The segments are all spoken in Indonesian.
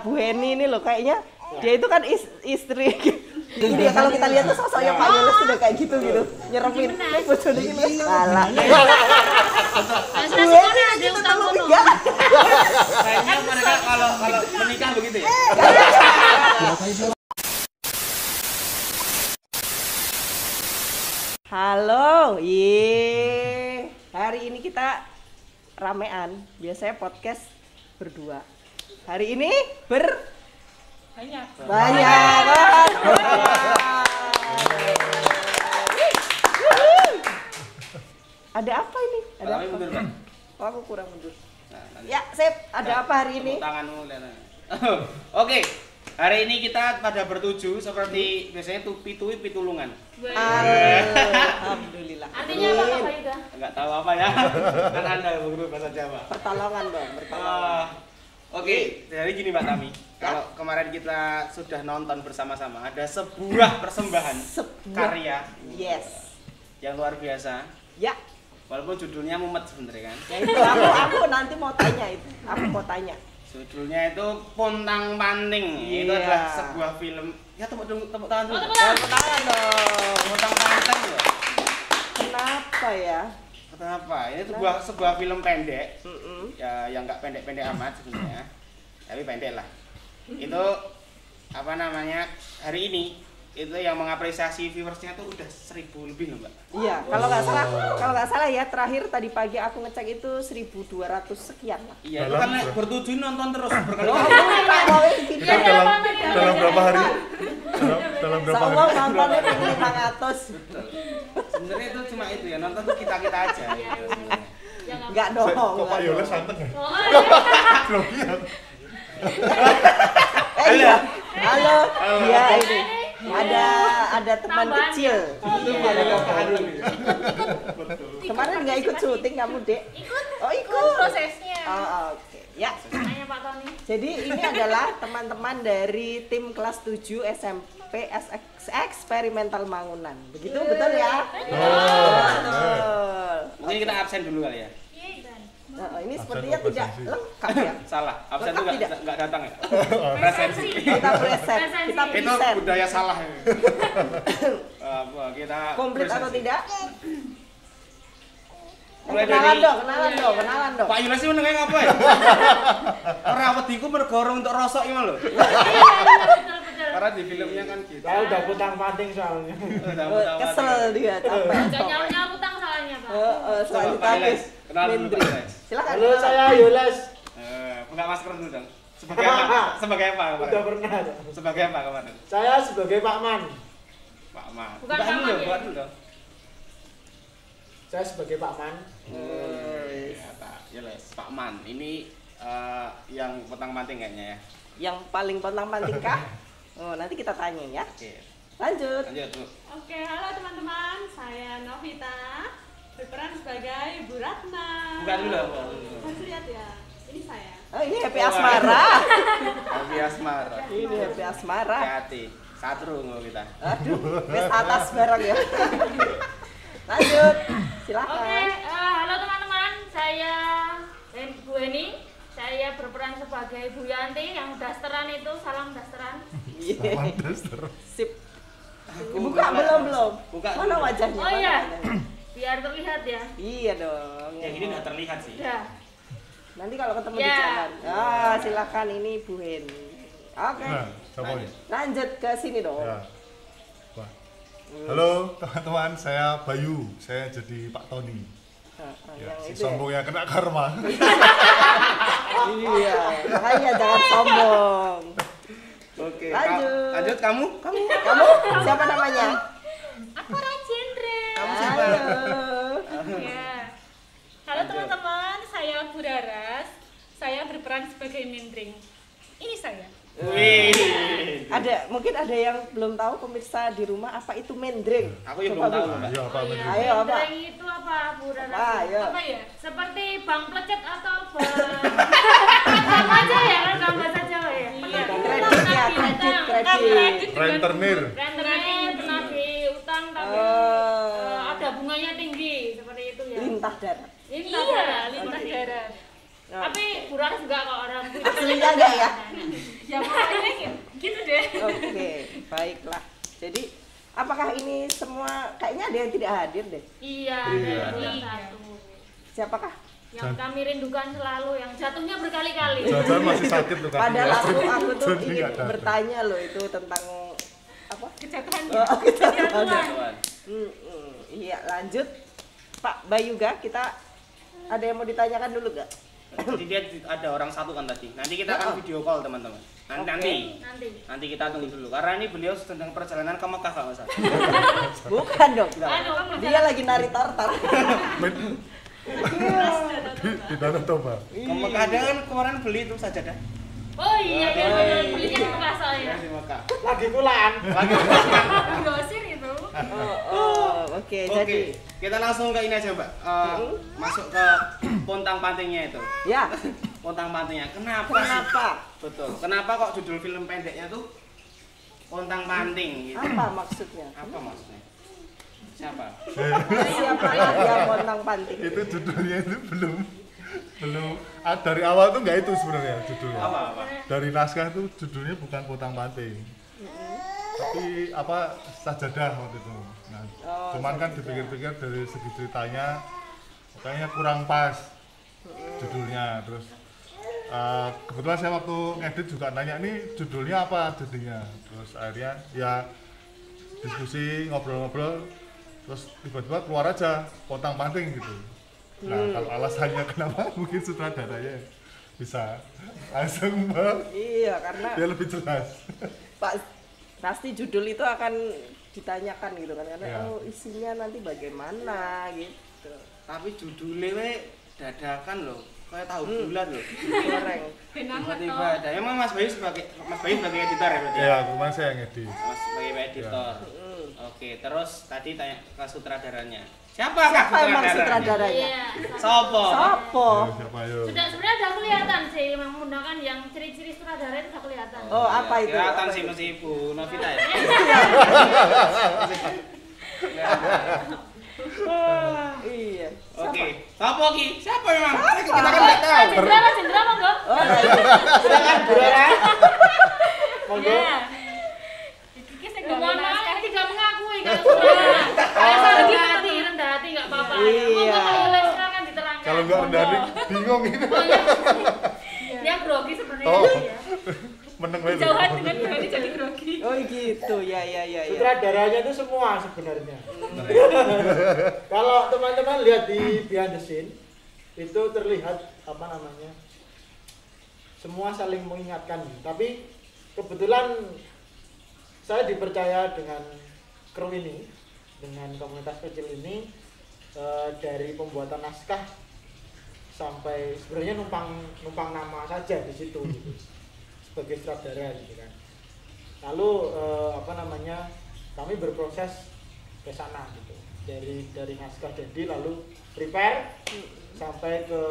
Bu Heni ini loh kayaknya dia itu kan istri. Ini ya kalau kita lihat tuh sosoknya Pak Yoles sudah kayak gitu nyeremin bojone iki salah. Bu Heni ada utang kono. Kayaknya mereka kalau menikah begitu ya. Halo, hari ini kita ramean. Biasanya podcast berdua. Hari ini banyak. Ada apa ini? Ada apa? Mundur, Pak. Oh, aku kurang mundur. Ya, Sip, ada apa hari ini? Tanganmu lihat. Oke. Hari ini kita pada bertuju seperti biasanya tupi-tupi pitulungan. Alhamdulillah. Artinya apa Pak Yuda? Enggak tahu apa ya. Kan Anda guru bahasa Jawa. Pertolongan dong, pertolongan. Oke, jadi gini Mbak Tami. Kalau kemarin kita sudah nonton bersama-sama, ada sebuah persembahan karya Yes. yang luar biasa. Ya. Walaupun judulnya mumet sebenarnya kan. Ya itu aku nanti mau tanya itu. Aku mau tanya. Judulnya itu Pontang Panting. Iya. Itu adalah sebuah film. Ya tepuk tangan dulu. Tepuk tangan dong. Pontang Panting ya. Kenapa ya? Kenapa? Ini sebuah film pendek. Ya yang nggak pendek-pendek amat sebenarnya. Tapi pendek lah. Itu apa namanya? Hari ini itu yang mengapresiasi viewersnya tuh udah 1000 lebih loh Mbak. Iya, kalau nggak salah ya terakhir tadi pagi aku ngecek itu 1200 sekian lah. Iya, itu kan bertujuan nonton terus berkali-kali. Dalam berapa hari? Dalam berapa Semua hari? nontonnya 500. Sebenarnya itu cuma itu ya, nonton tuh kita-kita aja gitu. Enggak dong. Kok Pak Yoles santen ya? Belum lihat. Iya. Halo. Iya ini. Ada teman kecil. Ada kakak dulu. Kemarin nggak ikut syuting kamu, Dek? Ikut. Oh, ikut. Prosesnya. Oh, oke. Ya. Nanya Pak Tony. Jadi ini adalah teman-teman dari tim kelas 7 SMP Eksperimental Mangunan. Begitu betul ya? Betul. Mungkin kita absen dulu kali ya. Nah, ini sepertinya tidak lengkap ya. Salah, absen Lengkap itu tidak? nggak datang ya. Presensi. Kita present, kita Itu present. budaya salah ya. Kita Komplit atau presensi. tidak? Mulai Kenalan dari- dong. Pak Yules ini nengeng apa ya? Ora wediku mergorong untuk rosok iki lho. Karena di filmnya kan gitu. Saya udah putang panting soalnya. Kesel dia, capek. Jangan nyawa-nyawa utang salahnya Pak. Selanjutnya Pak Yules, kenal dulu Mendri. Pak Yules. Silakan. Halo, saya Yoles. Buka masker dulu dong. Sebagai apa? Sebagai apa Udah kemarin? pernah. Sebagai apa kemarin? Saya sebagai Pak Man. Pak Man. Bukan Buka Pak dulu Man, dong, ya? buka dulu dong. Saya sebagai Pak Man. Ya, Pak Yules. Pak Man. Ini yang potang-panting kayaknya ya. Yang paling pontang-panting kah? Oh, nanti kita tanya ya. Oke. Lanjut. Lanjut dulu. Oke, halo teman-teman, saya Novita, berperan sebagai Bu Ratna. Buka dulu dong, buka dulu. Harus lihat ya, ini saya. Oh, ini Happy Asmara. Happy Asmara. Ini Happy Asmara. Hati-hati. Satru ngono kita. Aduh, wes atas barang ya. Lanjut. Silakan. Oke, halo teman-teman, saya Bu Heni. Saya berperan sebagai Bu Yanti yang dasteran itu, salam dasteran. Iya. Daster. Sip. Buka Buka belum. Buka Mana dulu. wajahnya? Oh Mana iya. wajahnya? Biar terlihat ya. Iya dong. Yang ini nggak terlihat sih. Udah. Nanti kalau ketemu di Ya. jalan. Silakan ini Bu Heni. Oke. Nah, siapa ini? Lanjut ke sini dong. Ya. Wah. Halo teman-teman, saya Bayu. Saya jadi Pak Tony. Ya, Yang si itu ya. sombongnya kena karma. Iya, makanya jangan sombong. Oke. Lanjut. Lanjut kamu? Kamu siapa namanya? Aku Rajendra. Kamu siapa? Ya. Halo teman-teman, saya Bu Raras. Saya berperan sebagai Mendring. Ini saya. Wih. Mungkin ada yang belum tahu pemirsa di rumah apa itu mendring. Aku yang Coba, belum tahu, Bu. Mbak. Ayo apa Oh, iya. ini? Ayo, apa? Mendring itu apa, Bu Rara? Apa, ayo. Apa ya? Seperti bang plecet atau bang sama aja ya kan dalam bahasa Jawa ya. Kredit ya, kredit. Rentenir. Rentenir, penagih utang tapi ada bunganya tinggi seperti itu ya. Lintah darat. Lintah Iya, darat. lintah Oke. darat. Tapi Bu Raras enggak kok orang. Aslinya enggak ya? Ya pokoknya gitu deh. Oke, baiklah. Jadi apakah ini semua kayaknya ada yang tidak hadir deh? Iya, Iya. ada yang satu. Siapakah? Yang kami rindukan selalu, yang jatuhnya berkali-kali. Jangan masih sakit tuh kakinya. Padahal aku tuh Jadi ingin nggak datang. bertanya loh itu tentang apa? Kejatuhan. Oh, kejatuhan. Jatuhan. Iya, lanjut. Pak Bayu ga, kita ada yang mau ditanyakan dulu gak? Jadi dia ada orang satu kan tadi. Nanti kita akan video call teman-teman. Oke. Nanti kita tunggu dulu. Karena ini beliau sedang perjalanan ke Mekah kalau nggak salah. Bukan dong. Aduh, Dia lagi nari tartar. Di Danau Toba. Ke Mekah dia kan kemarin beli itu sajadah. oh iya, dia benar belinya ke Mekah soalnya. Di Mekah. Lagi pulang. Grosir itu. Oke, Oke, jadi kita langsung ke ini aja Mbak. Masuk ke pontang-pantingnya itu. ya, Pontang-pantingnya. Kenapa? kenapa? Betul. Kenapa kok judul film pendeknya tuh pontang-panting gitu? Apa maksudnya? Apa maksudnya? Siapa? Siapakah yang pontang panting? Itu judulnya itu belum dari awal tuh nggak itu sebenarnya judulnya. Apa? Dari naskah tuh judulnya bukan potang panting. Tapi apa sajadah waktu itu. Nah, cuman kan dipikir-pikir dari segi ceritanya kayaknya kurang pas judulnya. Terus kebetulan saya waktu ngedit juga nanya nih judulnya apa jadinya. Terus akhirnya ya diskusi ngobrol-ngobrol terus tiba-tiba keluar aja potang panting gitu. Nah kalau alasannya kenapa mungkin sutradaranya bisa langsung Iya, karena dia lebih jelas. Pak pasti judul itu akan ditanyakan gitu kan karena Ya. isinya nanti bagaimana gitu. Tapi judulnya we dadakan loh. Kayak tahu bulat loh. Goreng. Tiba-tiba ada. Emang Mas Bayu sebagai editor ya berarti? Ya kemarin saya ngedit. Mas sebagai editor. Oke, terus tadi tanya ke sutradaranya. Siapa Siapa emang sutradaranya? Iya. Sopo? Sopo? Ya, siapa yuk? Sudah sebenarnya udah kelihatan sih, memang menggunakan yang ciri-ciri sutradara itu udah kelihatan. Oh, apa itu? Kelihatan Apa sih itu? mesti Ibu Novita ya. Iya. Oke, sopo ki? Siapa memang? Kita kan nggak tahu. Jendera monggo. Oh, iya. Silakan Bu Rara. Monggo. Ya. Iki sing gawe Mohon naskah maaf, tidak mengakui kalau sudah. Saya rendah hati nggak apa-apa. Iya. Monggo Pak Yoles silakan diterangkan. Kalau nggak rendah hati, bingung ini. Oh, ya. Yang grogi sebenarnya Oh. itu ya. Meneng wae lho. jauhan dengan berani jadi grogi. Oh gitu, ya. Sutradaranya itu semua sebenarnya. Kalau teman-teman lihat di behind the scene itu terlihat apa namanya? Semua saling mengingatkan. Tapi kebetulan saya dipercaya dengan kru ini, dengan komunitas kecil ini dari pembuatan naskah sampai sebenarnya numpang nama saja di situ gitu. Sebagai sutradara gitu kan. Lalu apa namanya? Kami berproses ke sana gitu. Dari naskah jadi lalu prepare sampai ke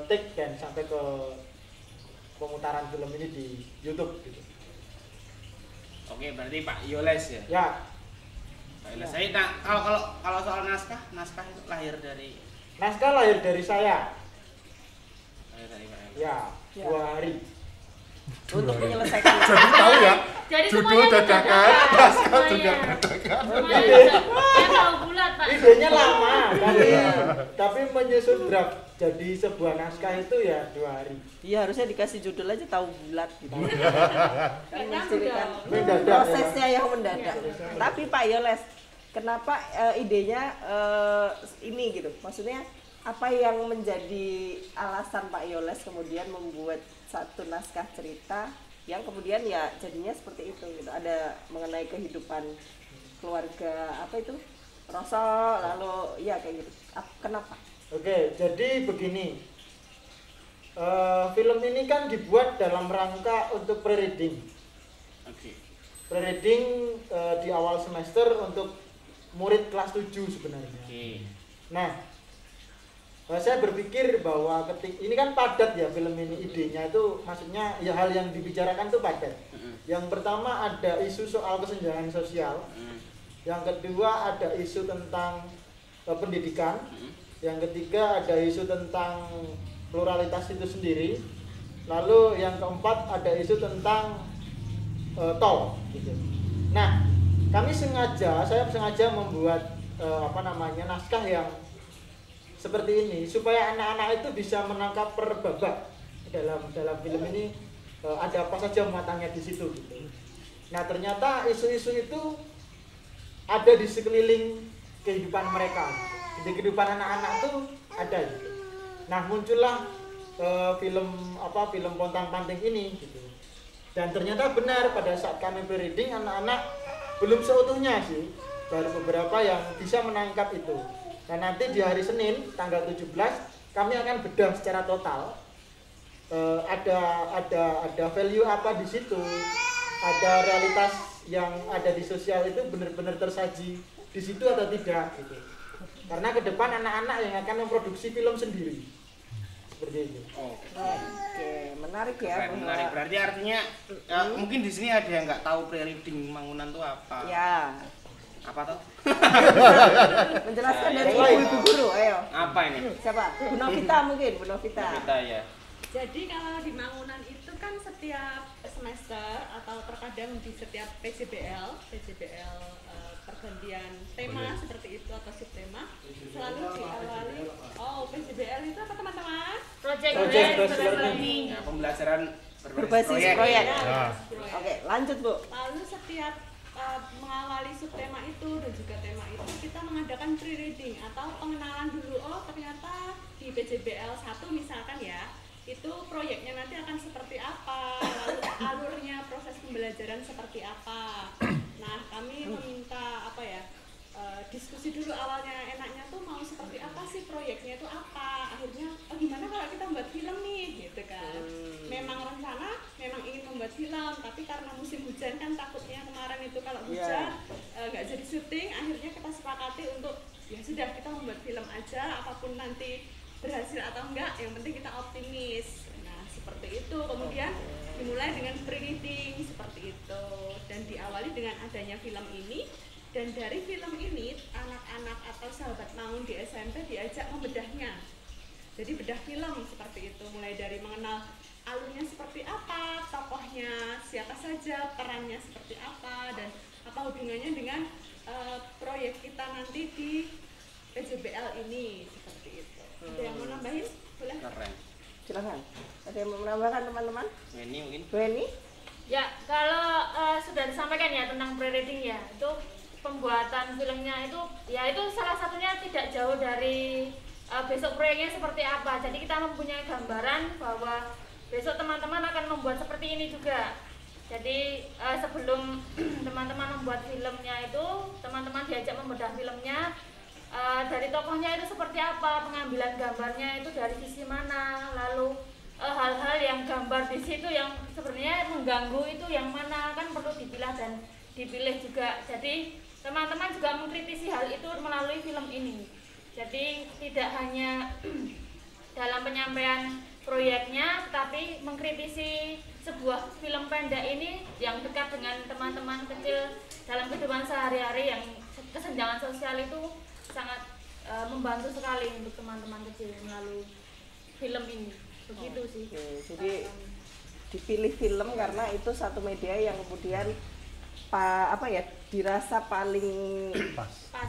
take dan sampai ke pemutaran film ini di YouTube gitu. Oke, berarti Pak Yoles ya. Ya, Pak Yoles. Saya kalau soal naskah itu lahir dari naskah lahir dari saya. Pak Yoles. Ya, 2 hari. Untuk menyelesaikan. Jadi tahu ya, Jadi judul semuanya dadakan, dadakan. naskah juga Semuanya. dadakan. Semuanya saya tahu bulat Pak. Idenya lama, tapi menyusun draft jadi sebuah naskah itu ya 2 hari. Iya, harusnya dikasih judul aja tahu bulat gitu. Kan mesti kan Mendadak, prosesnya yang mendadak. Tapi Pak Yoles, kenapa idenya ini gitu? Maksudnya apa yang menjadi alasan Pak Yoles kemudian membuat satu naskah cerita yang kemudian ya jadinya seperti itu gitu? Ada mengenai kehidupan keluarga apa itu? Rasa lalu ya kayak gitu. Kenapa? Oke, jadi begini. Film ini kan dibuat dalam rangka untuk pre-reading. Oke. Pre-reading di awal semester untuk murid kelas 7 sebenarnya. Oke. Nah, saya berpikir bahwa ini kan padat ya film ini, idenya itu maksudnya ya hal yang dibicarakan itu padat. Yang pertama ada isu soal kesenjangan sosial. Yang kedua ada isu tentang pendidikan. Yang ketiga ada isu tentang pluralitas itu sendiri. Lalu yang keempat ada isu tentang tol gitu. Nah, saya sengaja membuat naskah yang seperti ini supaya anak-anak itu bisa menangkap per babak dalam film ini, ada apa saja muatannya di situ gitu. Nah, ternyata isu-isu itu ada di sekeliling kehidupan mereka. Di kehidupan anak-anak tuh ada gitu. Nah, muncullah film Pontang-Panting ini gitu. Dan ternyata benar pada saat kami pre-reading anak-anak belum seutuhnya sih, baru beberapa yang bisa menangkap itu. Dan nanti di hari Senin tanggal 17 kami akan bedah secara total. Ada value apa di situ, ada realitas yang ada di sosial itu benar-benar tersaji di situ atau tidak gitu. Karena ke depan anak-anak yang akan memproduksi film sendiri. Seperti itu. Oke, menarik ya. Menarik. Berarti artinya mungkin di sini ada yang nggak tahu pre-reading Mangunan itu apa? Ya. Apa tuh? Menjelaskan dari ibu guru, ayo. Apa ini? Siapa? Bu Novita mungkin, Bu Novita. Kita ya. Jadi kalau di Mangunan itu kan setiap semester atau terkadang di setiap PJBL pergantian tema seperti itu atau subtema selalu diawali PJBL itu apa teman-teman? Project Based learning. Nah, pembelajaran Berbasis proyek. Ya, Oke, lanjut Bu. Lalu setiap mengawali subtema itu dan juga tema itu kita mengadakan pre-reading atau pengenalan dulu. Oh, ternyata di PJBL 1 misalkan ya, itu proyeknya nanti akan seperti apa, lalu alurnya proses pembelajaran seperti apa. Nah, kami meminta diskusi dulu awalnya, enaknya tuh mau seperti apa sih proyeknya itu apa, akhirnya gimana kalau kita membuat film nih gitu kan. Memang rencana memang ingin membuat film, tapi karena musim hujan kan takutnya kemarin itu kalau hujan nggak jadi syuting, akhirnya kita sepakati untuk ya sudah kita membuat film aja, apapun nanti berhasil atau enggak, yang penting kita optimis. Nah, seperti itu. Kemudian dimulai dengan pre-reading seperti itu dan diawali dengan adanya film ini. Dan dari film ini anak-anak atau sahabat Mangun di SMP diajak membedahnya. Jadi bedah film seperti itu, mulai dari mengenal alurnya seperti apa, tokohnya siapa saja, perannya seperti apa, dan apa hubungannya dengan proyek kita nanti di PJBL ini seperti itu. Ada yang mau nambahin? Boleh? Keren. Silakan. Ada yang mau menambahkan teman-teman? Ini mungkin. Bu Eni? Ya, kalau sudah disampaikan ya tentang pre-reading ya, itu pembuatan filmnya itu ya itu salah satunya tidak jauh dari besok proyeknya seperti apa. Jadi kita mempunyai gambaran bahwa besok teman-teman akan membuat seperti ini juga. Jadi sebelum teman-teman membuat filmnya itu, teman-teman diajak membedah filmnya, dari tokohnya itu seperti apa, pengambilan gambarnya itu dari sisi mana, lalu hal-hal yang gambar di situ yang sebenarnya mengganggu itu yang mana, kan perlu dipilah dan dipilih juga. Jadi teman-teman juga mengkritisi hal itu melalui film ini. Jadi tidak hanya dalam penyampaian proyeknya, tetapi mengkritisi sebuah film pendek ini yang dekat dengan teman-teman kecil dalam kehidupan sehari-hari, yang kesenjangan sosial itu sangat membantu sekali untuk teman-teman kecil melalui film ini. Begitu sih. Jadi dipilih film karena itu satu media yang kemudian dirasa paling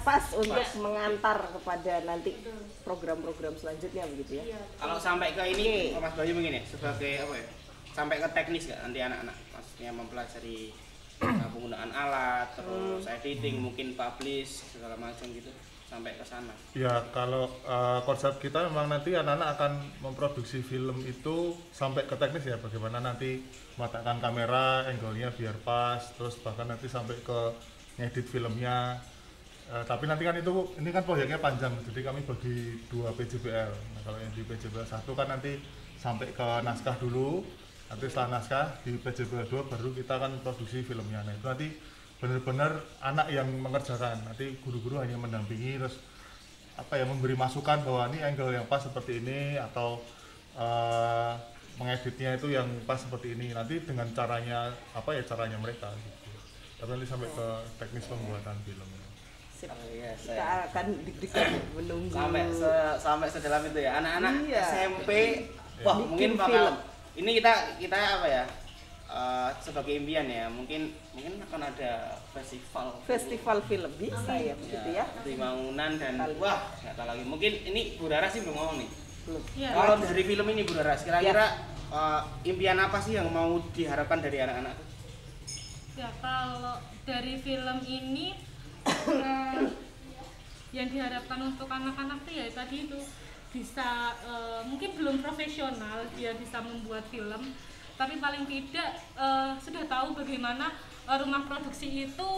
pas untuk mengantar kepada nanti program-program selanjutnya begitu ya. Kalau sampai ke ini, Mas Bayu begini, sebagai apa ya? Sampai ke teknis nggak nanti anak-anak? Maksudnya mempelajari penggunaan alat, terus editing, mungkin publish segala macam gitu, sampai ke sana. Ya, kalau konsep kita memang nanti anak-anak akan memproduksi film itu sampai ke teknis ya, bagaimana nanti meletakkan kamera, angle-nya biar pas, terus bahkan nanti sampai ke ngedit filmnya. Tapi nanti kan ini kan proyeknya panjang, jadi kami bagi 2 PJBL. Nah, kalau yang di PJBL 1 kan nanti sampai ke naskah dulu, nanti setelah naskah di PJBL 2 baru kita akan produksi filmnya. Nah, itu nanti benar-benar anak yang mengerjakan, nanti guru-guru hanya mendampingi, terus memberi masukan bahwa ini angle yang pas seperti ini, atau mengeditnya itu yang pas seperti ini, nanti dengan caranya mereka gitu. Tapi nanti sampai ke teknis pembuatan filmnya. Kita akan deg-degan menunggu Sampai sedalam itu ya, anak-anak SMP. Wah, mungkin film. ini kita apa ya? Sebagai impian ya, mungkin akan ada festival film bisa ya begitu ya. Di Mangunan dan wah nggak tahu lagi. Mungkin ini Bu Rara sih belum ngomong nih. Ya. Kalau dari film ini Bu Rara, kira-kira impian apa sih yang mau diharapkan dari anak-anak? Ya kalau dari film ini yang diharapkan untuk anak-anak tuh ya tadi itu bisa mungkin belum profesional dia bisa membuat film, tapi paling tidak sudah tahu bagaimana rumah produksi itu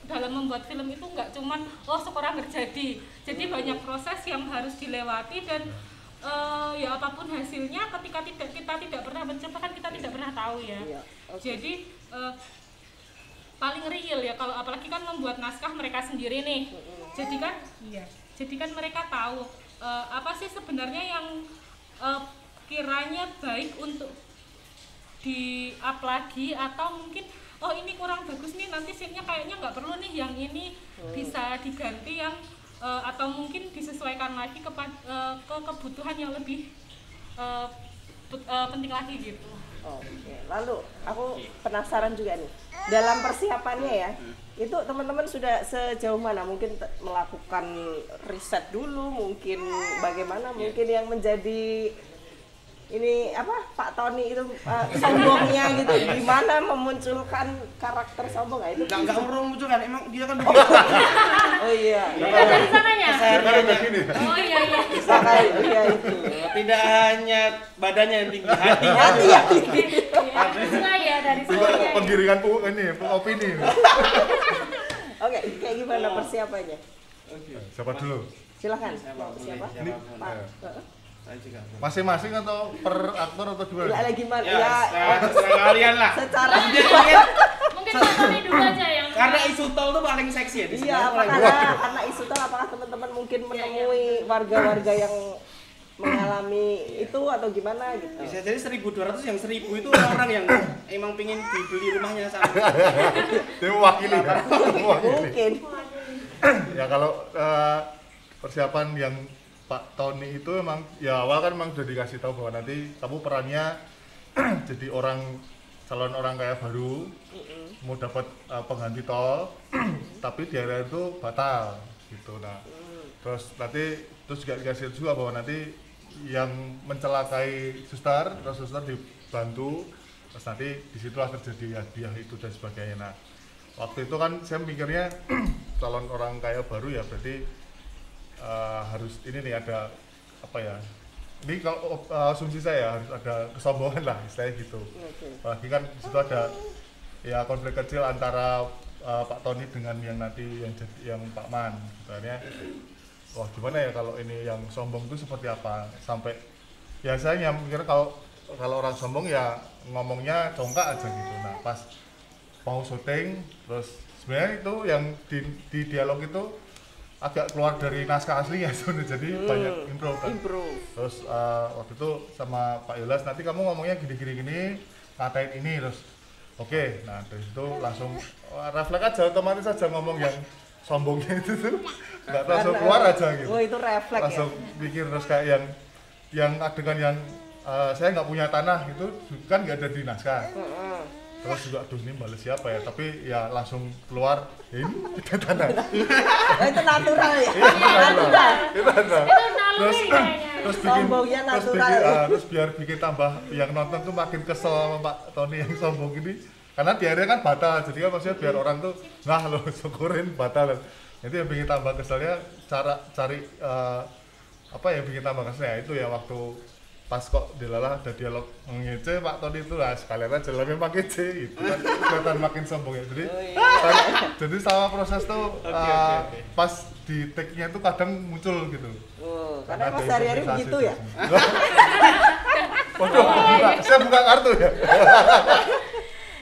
dalam membuat film itu nggak cuman sekarang terjadi, jadi banyak proses yang harus dilewati dan ya apapun hasilnya ketika kita tidak pernah mencoba kan kita tidak pernah tahu ya. Jadi paling real ya kalau apalagi kan membuat naskah mereka sendiri nih, jadi kan mereka tahu apa sih sebenarnya yang kiranya baik untuk di-up lagi atau mungkin ini kurang bagus nih, nanti scene-nya kayaknya nggak perlu nih, yang ini bisa diganti yang atau mungkin disesuaikan lagi ke kebutuhan yang lebih penting lagi gitu. Oke, lalu aku penasaran juga nih, dalam persiapannya ya, itu teman-teman sudah sejauh mana? Mungkin melakukan riset dulu, mungkin bagaimana, mungkin yang menjadi ini apa Pak Tony itu sombongnya gitu, gimana memunculkan karakter sombong itu? Nggak memunculkan, emang dia kan Oh iya. Dari sananya. Oh iya. Iya itu. Tidak hanya badannya yang tinggi, hati. Sesuai ya dari Juga sananya. penggiringan opini. Oke, kayak gimana persiapannya? Siapa dulu? Silakan. Siapa? Siapa? Pak. Masing-masing atau per aktor atau gimana? Ya gimana? Ya, kalian lah. Secara Mungkin Pak Tony dulu aja yang Karena isu tol tuh paling seksi ya di sini. iya, karena isu tol, apakah teman-teman mungkin menemui warga-warga yang mengalami itu atau gimana gitu? Bisa jadi 1.200 yang 1.000 itu orang yang emang pingin dibeli rumahnya sama. Dia mewakili ya? Mungkin. Ya kalau persiapan yang Pak Tony itu emang ya awal kan emang udah dikasih tahu bahwa nanti kamu perannya jadi calon orang kaya baru, mau dapat pengganti tol, tapi di area itu batal gitu. Nah, terus juga dikasih juga bahwa nanti yang mencelakai suster, terus suster dibantu, terus nanti disitulah terjadi hadiah itu dan sebagainya. Nah, waktu itu kan saya mikirnya calon orang kaya baru ya berarti harus ini nih ada apa ya, ini kalau asumsi saya harus ada kesombongan lah istilahnya gitu. Apalagi kan disitu ada ya konflik kecil antara Pak Tony dengan yang nanti yang Pak Man. Sebenarnya wah gimana ya kalau ini yang sombong itu seperti apa, sampai ya saya mikir kalau orang sombong ya ngomongnya congkak aja gitu. Nah pas mau syuting terus sebenarnya itu yang di dialog itu agak keluar dari naskah aslinya sebenarnya, jadi banyak improv kan. Terus waktu itu sama Pak Yulas, nanti kamu ngomongnya gini, ngatain ini, terus oke. Nah dari situ langsung refleks aja, otomatis aja ngomong yang sombongnya itu tuh nggak langsung keluar aja gitu. Oh itu refleks langsung ya? Pikir terus kayak yang adegan yang saya nggak punya tanah itu kan nggak ada di naskah. Terus juga aduh ini bales siapa ya, tapi ya langsung keluar ya ini tidak tanah. Itu natural ya. Itu natural. Terus sombongnya natural. Terus biar bikin tambah yang nonton tuh makin kesel sama Pak Tony yang sombong ini, karena di area kan batal, jadi kan maksudnya biar orang tuh nah lo syukurin batal. Itu yang bikin tambah keselnya cari apa yang bikin tambah keselnya itu ya waktu pas kok dilalah ada dialog ngece Pak Tony itu lah sekalian aja lah memang ngece gitu kan kelihatan makin sombong ya. Jadi sama proses tuh pas di take-nya tuh kadang muncul gitu. Karena emang sehari-hari begitu ya. Waduh, saya buka kartu ya.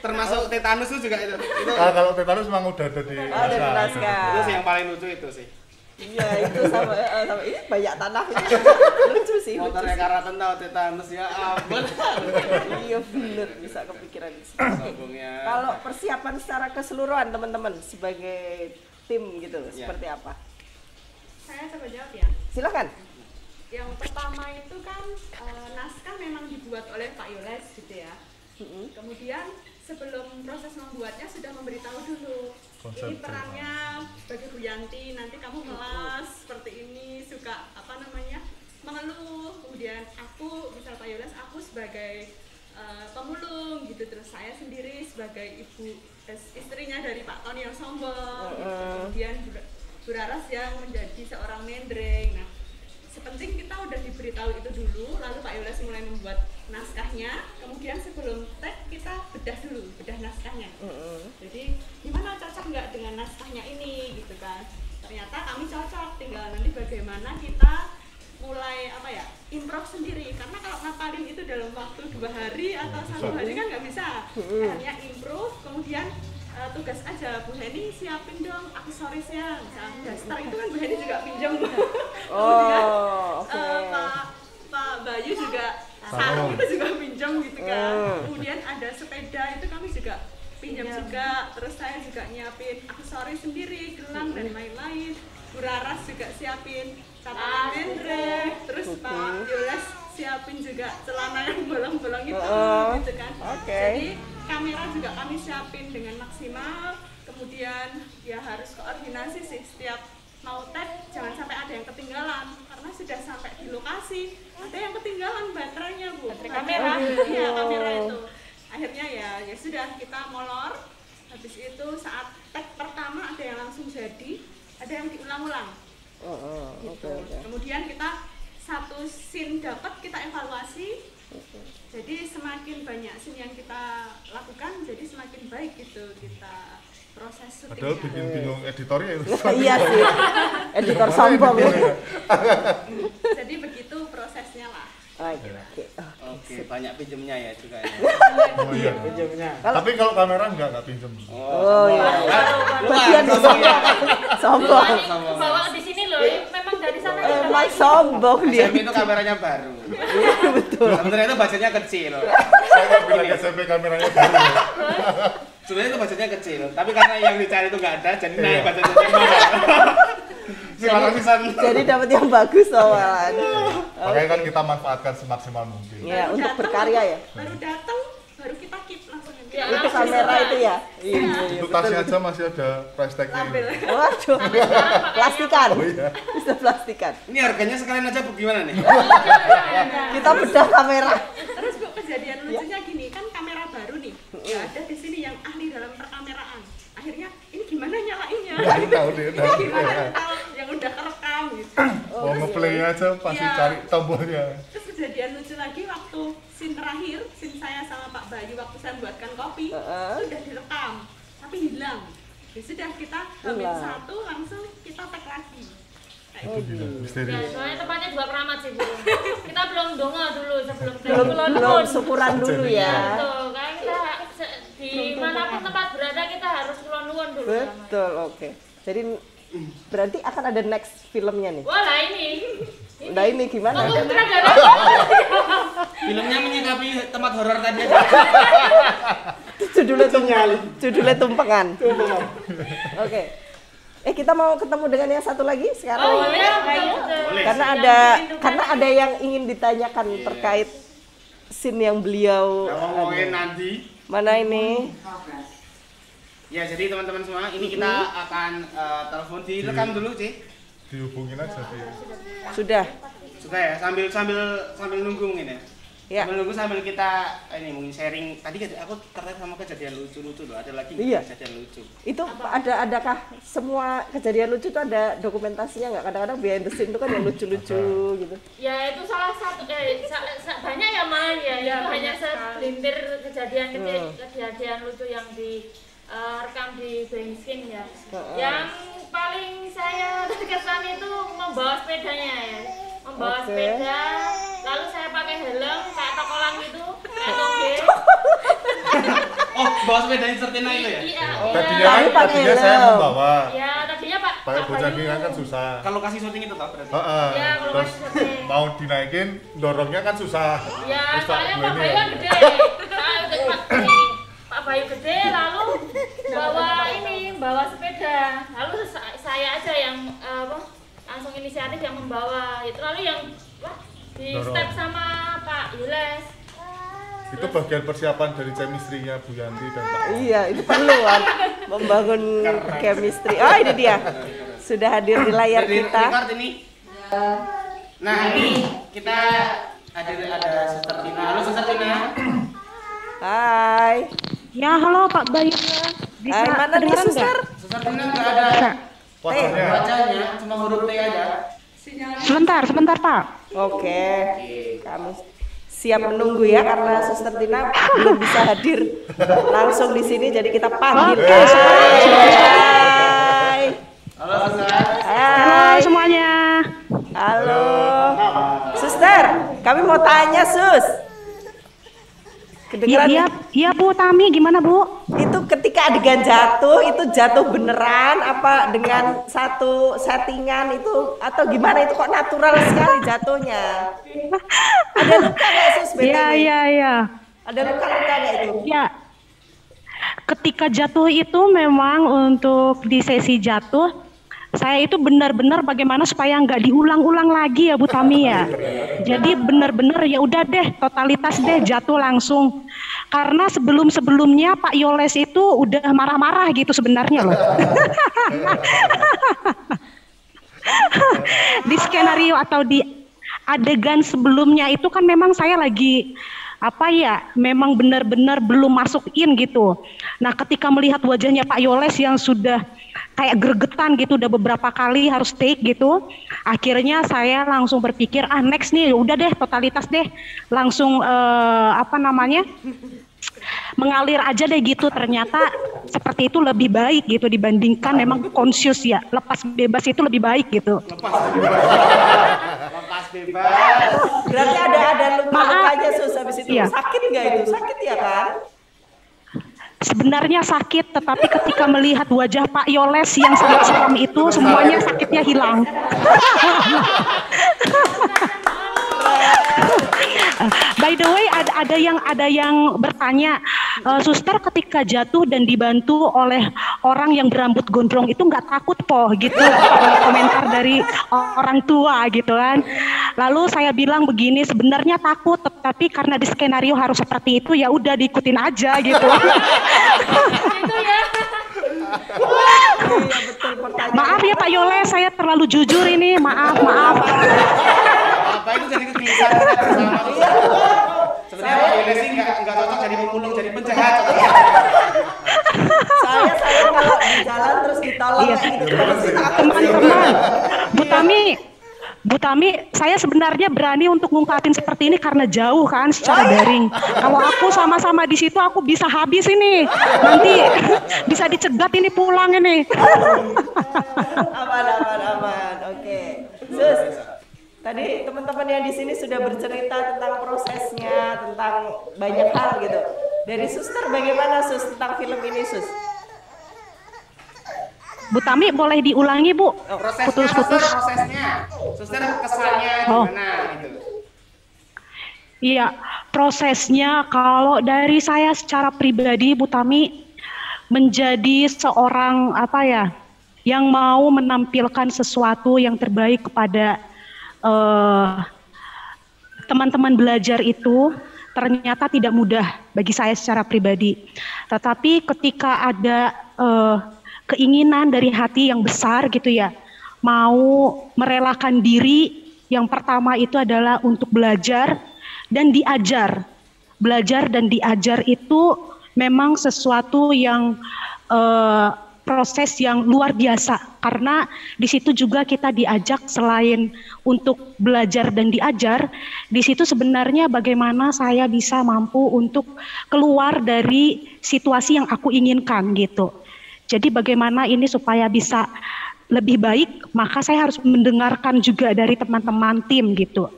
Termasuk tetanus itu juga itu. Kalau tetanus memang udah ada di naskah. Itu sih yang paling lucu itu sih. Iya itu sama ini banyak tanah ini lucu sih. Motornya karatan tahu tetanus ya ampun. Iya bener bisa kepikiran. Kalau persiapan secara keseluruhan teman-teman sebagai tim gitu seperti apa? Saya coba jawab ya. Silakan. yang pertama itu kan naskah memang dibuat oleh Pak Yoles gitu ya. Kemudian sebelum proses membuatnya sudah memberitahu dulu ini perannya bagi Bu Yanti, nanti kamu melas seperti ini, suka mengeluh. Kemudian aku, misal Pak Yoles, aku sebagai pemulung gitu, terus saya sendiri sebagai ibu istrinya dari Pak Tony yang sombong gitu. Kemudian Bu Raras yang menjadi seorang mendreng. Nah, sepenting kita udah diberitahu itu dulu, lalu Pak Yoles mulai membuat naskahnya. Kemudian sebelum tag kita bedah naskahnya. Jadi gimana, cocok nggak dengan naskahnya ini gitu kan? Ternyata kami cocok, tinggal nanti bagaimana kita mulai improv sendiri, karena kalau ngapalin itu dalam waktu 2 hari atau 1 hari kan nggak bisa. Hanya improv, kemudian tugas aja Bu Heni siapin dong aksesorisnya, misalnya daster itu kan Bu Heni juga pinjam. Kemudian Pak Bayu juga sarung itu juga pinjam gitu kan. Kemudian ada sepeda itu kami juga pinjam juga, terus saya juga nyiapin aksesoris sendiri, gelang dan lain-lain. Bu Raras juga siapin catatan mendreng, terus Pak Yoles siapin juga celana yang bolong-bolong itu gitu kan. Jadi kamera juga kami siapin dengan maksimal. Kemudian ya harus koordinasi sih, setiap mau tag jangan sampai ada yang ketinggalan, karena sudah sampai di lokasi ada yang ketinggalan baterainya Bu, kamera. Iya, kamera itu akhirnya ya sudah kita molor. Habis itu saat tag pertama ada yang langsung jadi, ada yang diulang-ulang gitu. Kemudian kita satu scene dapat kita evaluasi. Jadi semakin banyak scene yang kita lakukan, jadi semakin baik gitu kita proses syutingnya. Padahal bingung editornya itu. Iya sih, editor sombong. Jadi begitu prosesnya lah. Oke, banyak pinjemnya ya juga ya. Oh iya, pinjamnya. tapi kalau kamera enggak pinjem. Oh iya. Bagian Bagian sombong. sombong. Bawa di sini loh, memang dari sana kita Emang sombong dia. SMP itu kameranya baru. Iya betul. Sebenarnya itu budgetnya kecil. Saya bilang SMP kameranya baru. Sebenarnya itu budgetnya kecil, tapi karena yang dicari itu nggak ada, jadi naik budgetnya. Jadi dapat yang bagus awalan. Makanya kan kita manfaatkan semaksimal mungkin. Ya, untuk berkarya ya. Baru datang, baru kita keep langsung. Ya, Itu kamera itu ya. Untuk tasnya aja masih ada price tag-nya. Label. Waduh. Plastikan. Oh iya. Bisa plastikan. Ini harganya sekalian aja bagaimana nih? Kita bedah kamera. Terus Bu, kejadian lucunya gini, kan kamera baru nih. Ya ada di sini yang ahli dalam perkameraan. Akhirnya ini gimana nyalainnya? Baru tahu deh. Ini gimana kalau yang udah kerekam gitu. Mau nge-play aja pasti Iya. cari tombolnya. Terus kejadian lucu lagi waktu scene terakhir, scene saya sama Pak Bayu waktu saya buatkan kopi, sudah direkam, tapi hilang. Ya sudah, kita hamil Hilang. 1 langsung kita tag lagi. Kayak Itu gitu. gila, Ya, misterius. soalnya tempatnya juga keramat sih Bu. Kita belum donga dulu sebelum Belum syukuran dulu ya. Betul, kan kita di manapun tempat berada kita harus kulon-kulon dulu. Betul, oke. Jadi berarti akan ada next filmnya nih. Wah lah ini. Nah ini gimana? Untuk sutradara. Filmnya menyikapi tempat horor tadi aja. Judulnya tumpengan. Oke. Kita mau ketemu dengan yang satu lagi sekarang. Oh iya, betul. Boleh. Karena ada yang ingin ditanyakan terkait scene yang beliau Kita ngomongin nanti. mana ini? Ya, jadi teman-teman semua, ini kita akan telepon direkam dulu, Ci. Dihubungin aja sih. Sudah. Suka ya, sambil nunggu mungkin ya. Ya. Sambil nunggu sambil kita ini mungkin sharing. Tadi aku tertarik sama kejadian lucu-lucu loh. Ada lagi Iya. kejadian lucu. Itu adakah semua kejadian lucu itu ada dokumentasinya nggak? Kadang-kadang behind the scene itu kan yang lucu-lucu gitu. Ya itu salah satu banyak ya malah ya, itu hanya segelintir kejadian lucu yang direkam di Bengskin ya. Yang paling saya terkesan itu membawa sepedanya ya, membawa sepeda, lalu saya pakai helm kayak tokolan gitu, kayak toge. Oh, bawa sepeda Insertina itu ya? Iya. Tadinya saya membawa. Ya tadinya Pak Pakai bocah Bayu. kan susah. Kalau kasih syuting itu toh berarti. Ya, kalau Terus kasih syuting. mau dinaikin, dorongnya kan susah. Ya, Terus soalnya gue Pak ini Bayu ya. kan gede. Pak Bayu gede, lalu bawa sepeda. Lalu saya aja yang langsung inisiatif yang membawa. Itu lalu yang di Dorong. step sama Pak Yules. Itu bagian persiapan dari chemistry-nya Bu Yanti dan Pak. Iya, itu perlu kan membangun chemistry. Oh, ini dia. Sudah hadir di layar kita. Record ini. Nah, ini kita hadir ada Suster Tina. Halo Suster Tina. Hai. Ya, halo Pak Bayu. Bisa Hai, mana nih kedengeran suster? Suster Tina nggak ada Wajahnya. bacanya, cuma huruf T aja. nggak? Sebentar Pak. Oke. Kami siap menunggu ya karena Suster Tina belum bisa hadir langsung di sini, jadi kita panggil. Hai. Halo Suster. Halo Hai. semuanya. Halo. Suster, kami mau tanya, Sus. Kedengeran Iya Bu Tami, gimana Bu? itu ketika adegan jatuh, itu jatuh beneran apa dengan satu settingan itu atau gimana, itu kok natural sekali jatuhnya? Ada luka nggak, Sus? BTW? Iya. Ada luka-luka nggak itu? Ya. Ketika jatuh itu memang untuk di sesi jatuh, saya itu benar-benar bagaimana supaya nggak diulang-ulang lagi ya Bu Tami ya. Jadi benar-benar ya udah deh, totalitas deh jatuh langsung. Karena sebelum-sebelumnya Pak Yoles itu udah marah-marah gitu sebenarnya loh. Di skenario atau di adegan sebelumnya itu kan memang saya lagi memang benar-benar belum masuk in gitu. Nah, ketika melihat wajahnya Pak Yoles yang sudah kayak gregetan gitu, udah beberapa kali harus take gitu, akhirnya saya langsung berpikir, next nih, udah deh totalitas deh, langsung mengalir aja deh gitu. Ternyata seperti itu lebih baik gitu dibandingkan memang conscious ya, lepas bebas itu lebih baik gitu. Lepas bebas. Berarti ada luka-lukanya, Sus, habis itu. Iya. Sakit nggak itu? Sakit ya kan? Sebenarnya sakit, tetapi ketika melihat wajah Pak Yoles yang sangat seram itu, semuanya sakitnya hilang. By the way, ada yang bertanya, Suster ketika jatuh dan dibantu oleh orang yang berambut gondrong itu nggak takut po gitu? Komentar dari orang tua gitu kan. Lalu saya bilang begini, sebenarnya takut, tetapi karena di skenario harus seperti itu, ya udah diikutin aja gitu. Itu ya. Iya, betul pertanyaan. Maaf ya Pak Yoles, saya terlalu jujur ini, maaf. Apa itu jadi kegelisahan bersama Suster? Sebenarnya Pak Yules sih nggak cocok jadi pemulung, jadi penjahat. Saya kalau di jalan terus ditolong Iya. kayak gitu. Terus kita akan Teman-teman, Bu Tami, saya sebenarnya berani untuk ngungkapin seperti ini karena jauh kan secara daring. Kalau aku sama-sama di situ aku bisa habis ini. Nanti bisa dicegat ini pulang ini. aman. Oke. Sus, tadi teman-teman yang di sini sudah bercerita tentang prosesnya, tentang banyak hal gitu. Dari Suster bagaimana, Sus, tentang film ini, Sus? Bu Tami boleh diulangi Bu? Prosesnya, Putus-putus. Suster kesannya Oh. gimana gitu? Iya, prosesnya kalau dari saya secara pribadi Bu Tami menjadi seorang yang mau menampilkan sesuatu yang terbaik kepada teman-teman belajar itu ternyata tidak mudah bagi saya secara pribadi. Tetapi ketika ada keinginan dari hati yang besar gitu ya, mau merelakan diri, yang pertama itu adalah untuk belajar dan diajar. Belajar dan diajar itu memang sesuatu yang proses yang luar biasa, karena di situ juga kita diajak selain untuk belajar dan diajar, di situ sebenarnya bagaimana saya bisa mampu untuk keluar dari situasi yang aku inginkan gitu. Jadi bagaimana ini supaya bisa lebih baik, maka saya harus mendengarkan juga dari teman-teman tim gitu.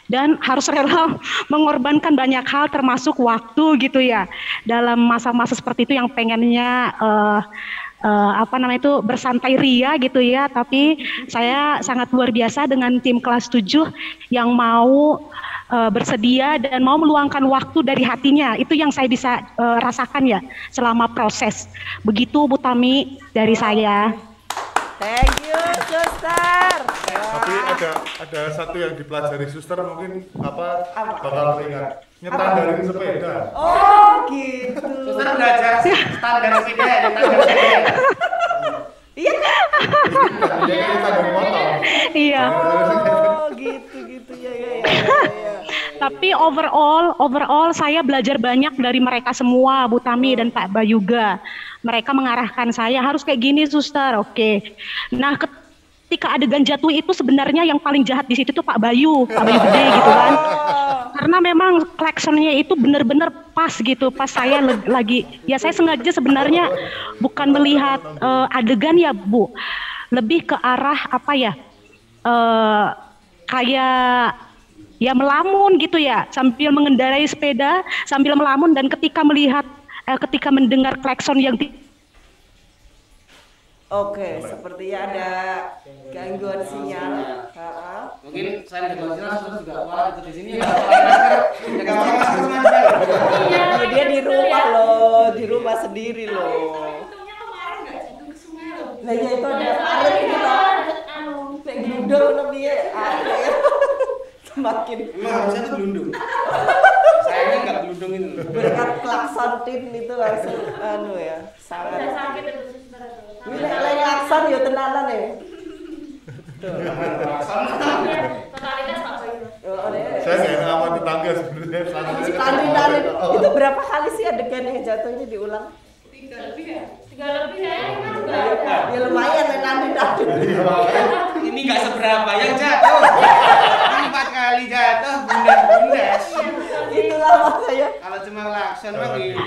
Dan harus rela mengorbankan banyak hal termasuk waktu gitu ya. Dalam masa-masa seperti itu yang pengennya bersantai ria gitu ya, tapi saya sangat luar biasa dengan tim kelas 7 yang mau bersedia dan mau meluangkan waktu dari hatinya. Itu yang saya bisa rasakan ya selama proses. Begitu Bu Tami dari saya. Thank you, Suster. Tapi ada satu yang dipelajari suster mungkin bakal ingat. Nyetandarin sepeda. Oh gitu. Suster belajar standar sepeda ya, standar sepeda. Iya kan? Dia kan nyetandarin motor. Iya. Oh gitu ya. Tapi overall saya belajar banyak dari mereka semua, Bu Tami dan Pak Bayuga. Mereka mengarahkan saya harus kayak gini, suster. Oke. Nah, ketika adegan jatuh itu sebenarnya yang paling jahat di situ tuh Pak Bayu gede gitu kan. Karena memang klaksonnya itu benar-benar pas gitu, pas saya lagi, ya saya sengaja sebenarnya bukan melihat adegan ya Bu, lebih ke arah apa ya, kayak ya melamun gitu ya, sambil mengendarai sepeda, sambil melamun dan ketika mendengar klakson yang Oke, sepertinya ada gangguan sinyal. Mungkin saya gangguan sinyal terus juga wah itu di sini ya pakai masker mana? Iya, dia di rumah loh, di rumah sendiri loh. Untungnya kemarin nggak jatuh ke sungai loh. Nah ya itu ada air gitu, kayak gelundung lebih ya. Semakin Emang harusnya tuh gelundung. Sayangnya nggak gelundung itu. berkat klakson tin itu langsung ya sangat. Udah sakit itu suster. Ini lain klakson ya tenanan ya. Totalitas Pak Bayu. Saya nggak enak sama tetangga sebenarnya. Tanding. Itu berapa kali sih adegan yang jatuhnya diulang? 3 lebih ya. 3 lebih kayaknya kan juga ada. Ya lumayan tanding. Ini nggak seberapa yang jatuh. 4 kali jatuh bundas. Itulah makanya. Kalau cuma klakson mah gitu.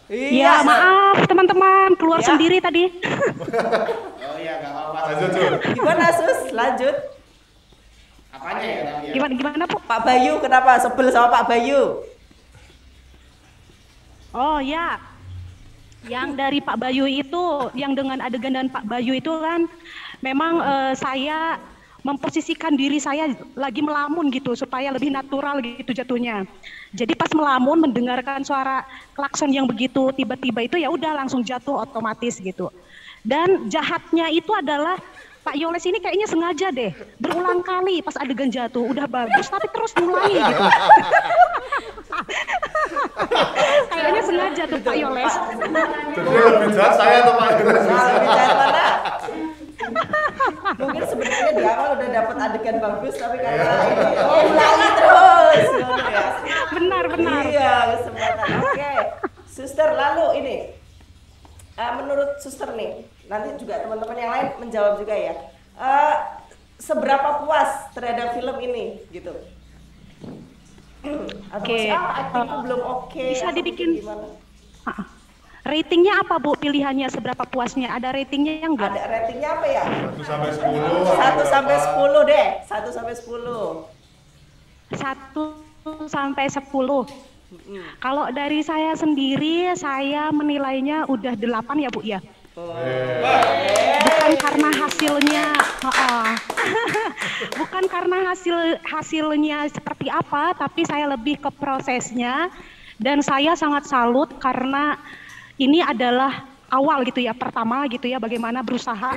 ya maaf teman-teman keluar Ya. sendiri tadi. Oh iya nggak apa-apa. Lanjut, Jun. Gimana Sus? Lanjut. Apanya ya tapi ya? Gimana Bu? Pak Bayu kenapa sebel sama Pak Bayu? Oh ya, yang dari Pak Bayu itu, yang dengan adegan dan Pak Bayu itu kan, memang saya memposisikan diri saya lagi melamun gitu, supaya lebih natural gitu jatuhnya. Jadi pas melamun mendengarkan suara klakson yang begitu tiba-tiba itu ya udah langsung jatuh otomatis gitu. Dan jahatnya itu adalah Pak Yoles ini kayaknya sengaja deh, berulang kali pas adegan jatuh, udah bagus tapi terus ngulangi gitu. Kayaknya sengaja tuh Pak Yoles. Jadi lebih jahat saya atau Pak Yoles? Lebih jahat mana? Mungkin sebenarnya di awal udah dapat adegan bagus tapi karena ini ulangi terus. Benar. Iya, kesempatan. Oke. Suster, lalu ini menurut suster nih, nanti juga teman-teman yang lain menjawab juga ya. Seberapa puas terhadap film ini gitu? Oke. Aktingku belum oke. Bisa atau dibikin. gimana? Ratingnya apa Bu? Pilihannya seberapa puasnya? Ada ratingnya yang enggak? Ada ratingnya apa ya? 1 sampai 10. 1 sampai 10 deh. 1 sampai 10. 1 sampai 10. Kalau dari saya sendiri, saya menilainya udah 8 ya Bu ya. Bukan karena hasilnya, bukan karena hasilnya seperti apa, tapi saya lebih ke prosesnya. Dan saya sangat salut karena ini adalah awal gitu ya, pertama gitu ya, bagaimana berusaha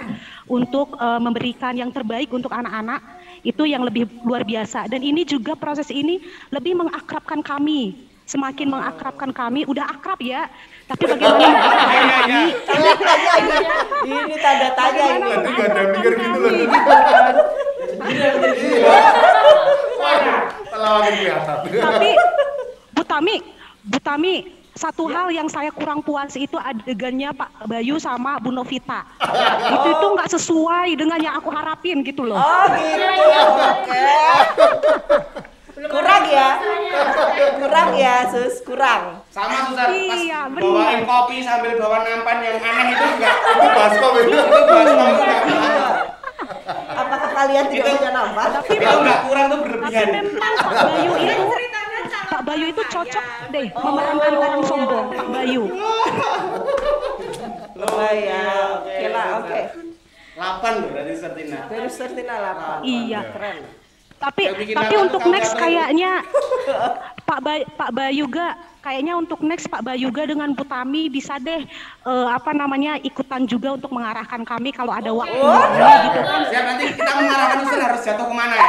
untuk memberikan yang terbaik untuk anak-anak, itu yang lebih luar biasa. Dan ini juga proses ini lebih mengakrabkan kami, semakin mengakrabkan kami, udah akrab ya, tapi bagaimana mengakrabkan kami. Tanda tanya ini tanda tanya ini. Nanti nggak ada mikir gitu loh. Lawannya kelihatan. Tapi Bu Tami, satu hal yang saya kurang puas itu adegannya Pak Bayu sama Bu Novita. Itu nggak sesuai dengan yang aku harapin gitu loh. Oh gitu, oke. Kurang ya Sus, kurang. Sama susah pas Iya, benar. bawain kopi sambil bawa nampan yang aneh itu enggak. Itu baskom itu. Itu baskom enggak. Apakah kalian tidak punya nampak? Itu enggak kurang tuh Tapi berlebihan. memang Pak Bayu itu cocok deh memerankan orang sombong, Pak Bayu. Oh ya, oke lah, oke. 8 berarti Sertina. Dari Sertina 8. Iya. Keren. Tapi Yang bikin tapi apa untuk tuh next kamu? kayaknya Pak Bayuga, kayaknya untuk next Pak Bayuga dengan Bu Tami bisa deh ikutan juga untuk mengarahkan kami kalau ada waktu gitu kan. Siap, nanti kita mengarahkan usul harus jatuh kemana ya?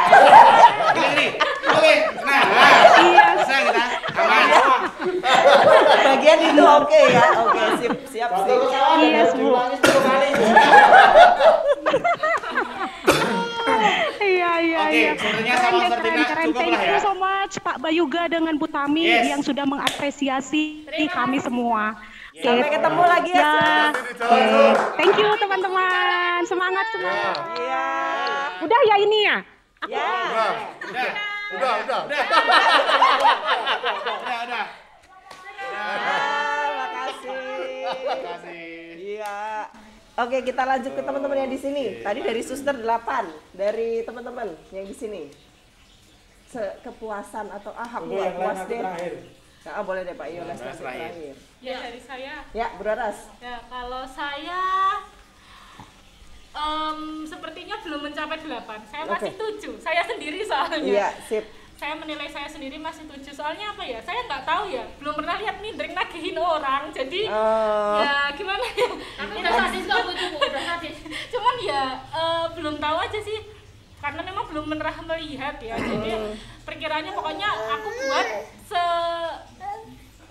Gini. Oke, nah, bisa kita aman. Bagian itu oke ya. Oke, siap. Iya, Bu. Iya. Sebenarnya sama Sertina cukup lah Thank ya. you so much Pak Bayuga dengan Bu Tami yang sudah mengapresiasi kami semua. Sampai ketemu lagi ya. Thank you teman-teman. Semangat. Iya. Udah ya ini ya? Ya. Udah. Makasih. Iya. Oke, kita lanjut ke teman-teman yang di sini. Tadi dari suster 8, dari teman-teman yang di sini. Kepuasan atau aku nggak puas deh. Nah, boleh deh Pak Yoles terakhir. Ya dari saya. Ya, Bu Raras. Ya kalau saya sepertinya belum mencapai 8. Saya masih 7. Saya sendiri soalnya. Iya, sip. Saya menilai saya sendiri masih 7. Soalnya apa ya? Saya nggak tahu ya. Belum pernah lihat mindreng nagihin orang. Jadi ya gimana ya? Tapi udah sadis kok Bu, udah sadis. Cuman ya belum tahu aja sih. Karena memang belum pernah melihat ya. Jadi perkiraannya pokoknya aku buat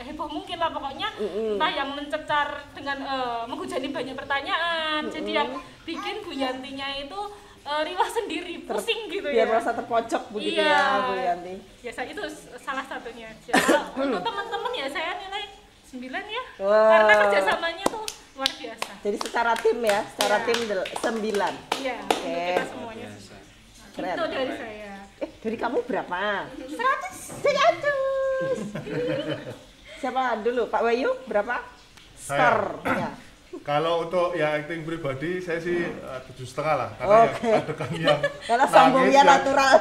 heboh mungkin lah pokoknya. Entah yang mencecar dengan menghujani banyak pertanyaan. Jadi yang bikin Bu Yantinya itu riwah sendiri, pusing gitu Biar ya. merasa terpojok begitu Iya. ya Bu Yanti. Ya itu salah satunya aja. Kalau untuk teman-teman ya saya nilai 9 ya. Wah. Karena kerjasamanya tuh luar biasa. Jadi secara tim ya, secara Iya. tim 9. Iya, Oke. untuk kita semuanya. Keren. Itu dari saya. Dari kamu berapa? 100. 100. Siapa dulu? Pak Bayu berapa? Skor. Ya. Kalau untuk ya acting pribadi saya sih 7,5 lah, karena Oke. yang adegan yang Karena sombongnya natural.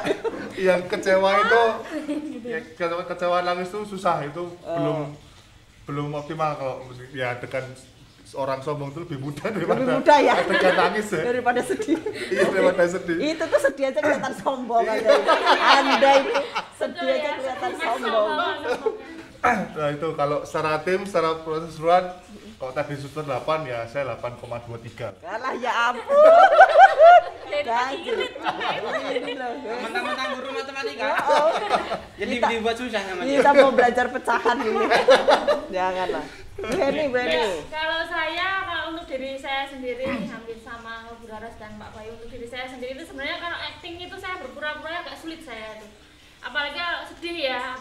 yang kecewa itu, kecewa nangis itu susah, itu belum optimal. Kalau ya adegan orang sombong itu lebih mudah daripada Lebih mudah ya. adegan nangis ya. Daripada sedih. Iya, daripada sedih. Itu tuh sedih aja kelihatan sombong Anda. Anda ini sedih aja kelihatan sombong. Nah itu kalau secara tim, secara proses run, kalau tadi suster 8 ya saya 8,23. Kalah ya ampun. Mentang-mentang guru matematika. Jadi dibuat susah sama dia. Kita mau belajar pecahan ini. Janganlah. Benny. Kalau untuk diri saya sendiri hampir sama Bu Raras dan Pak Bayu. Untuk diri saya sendiri itu sebenarnya kalau acting itu saya berpura-pura agak sulit saya itu. Apalagi kalau sedih ya,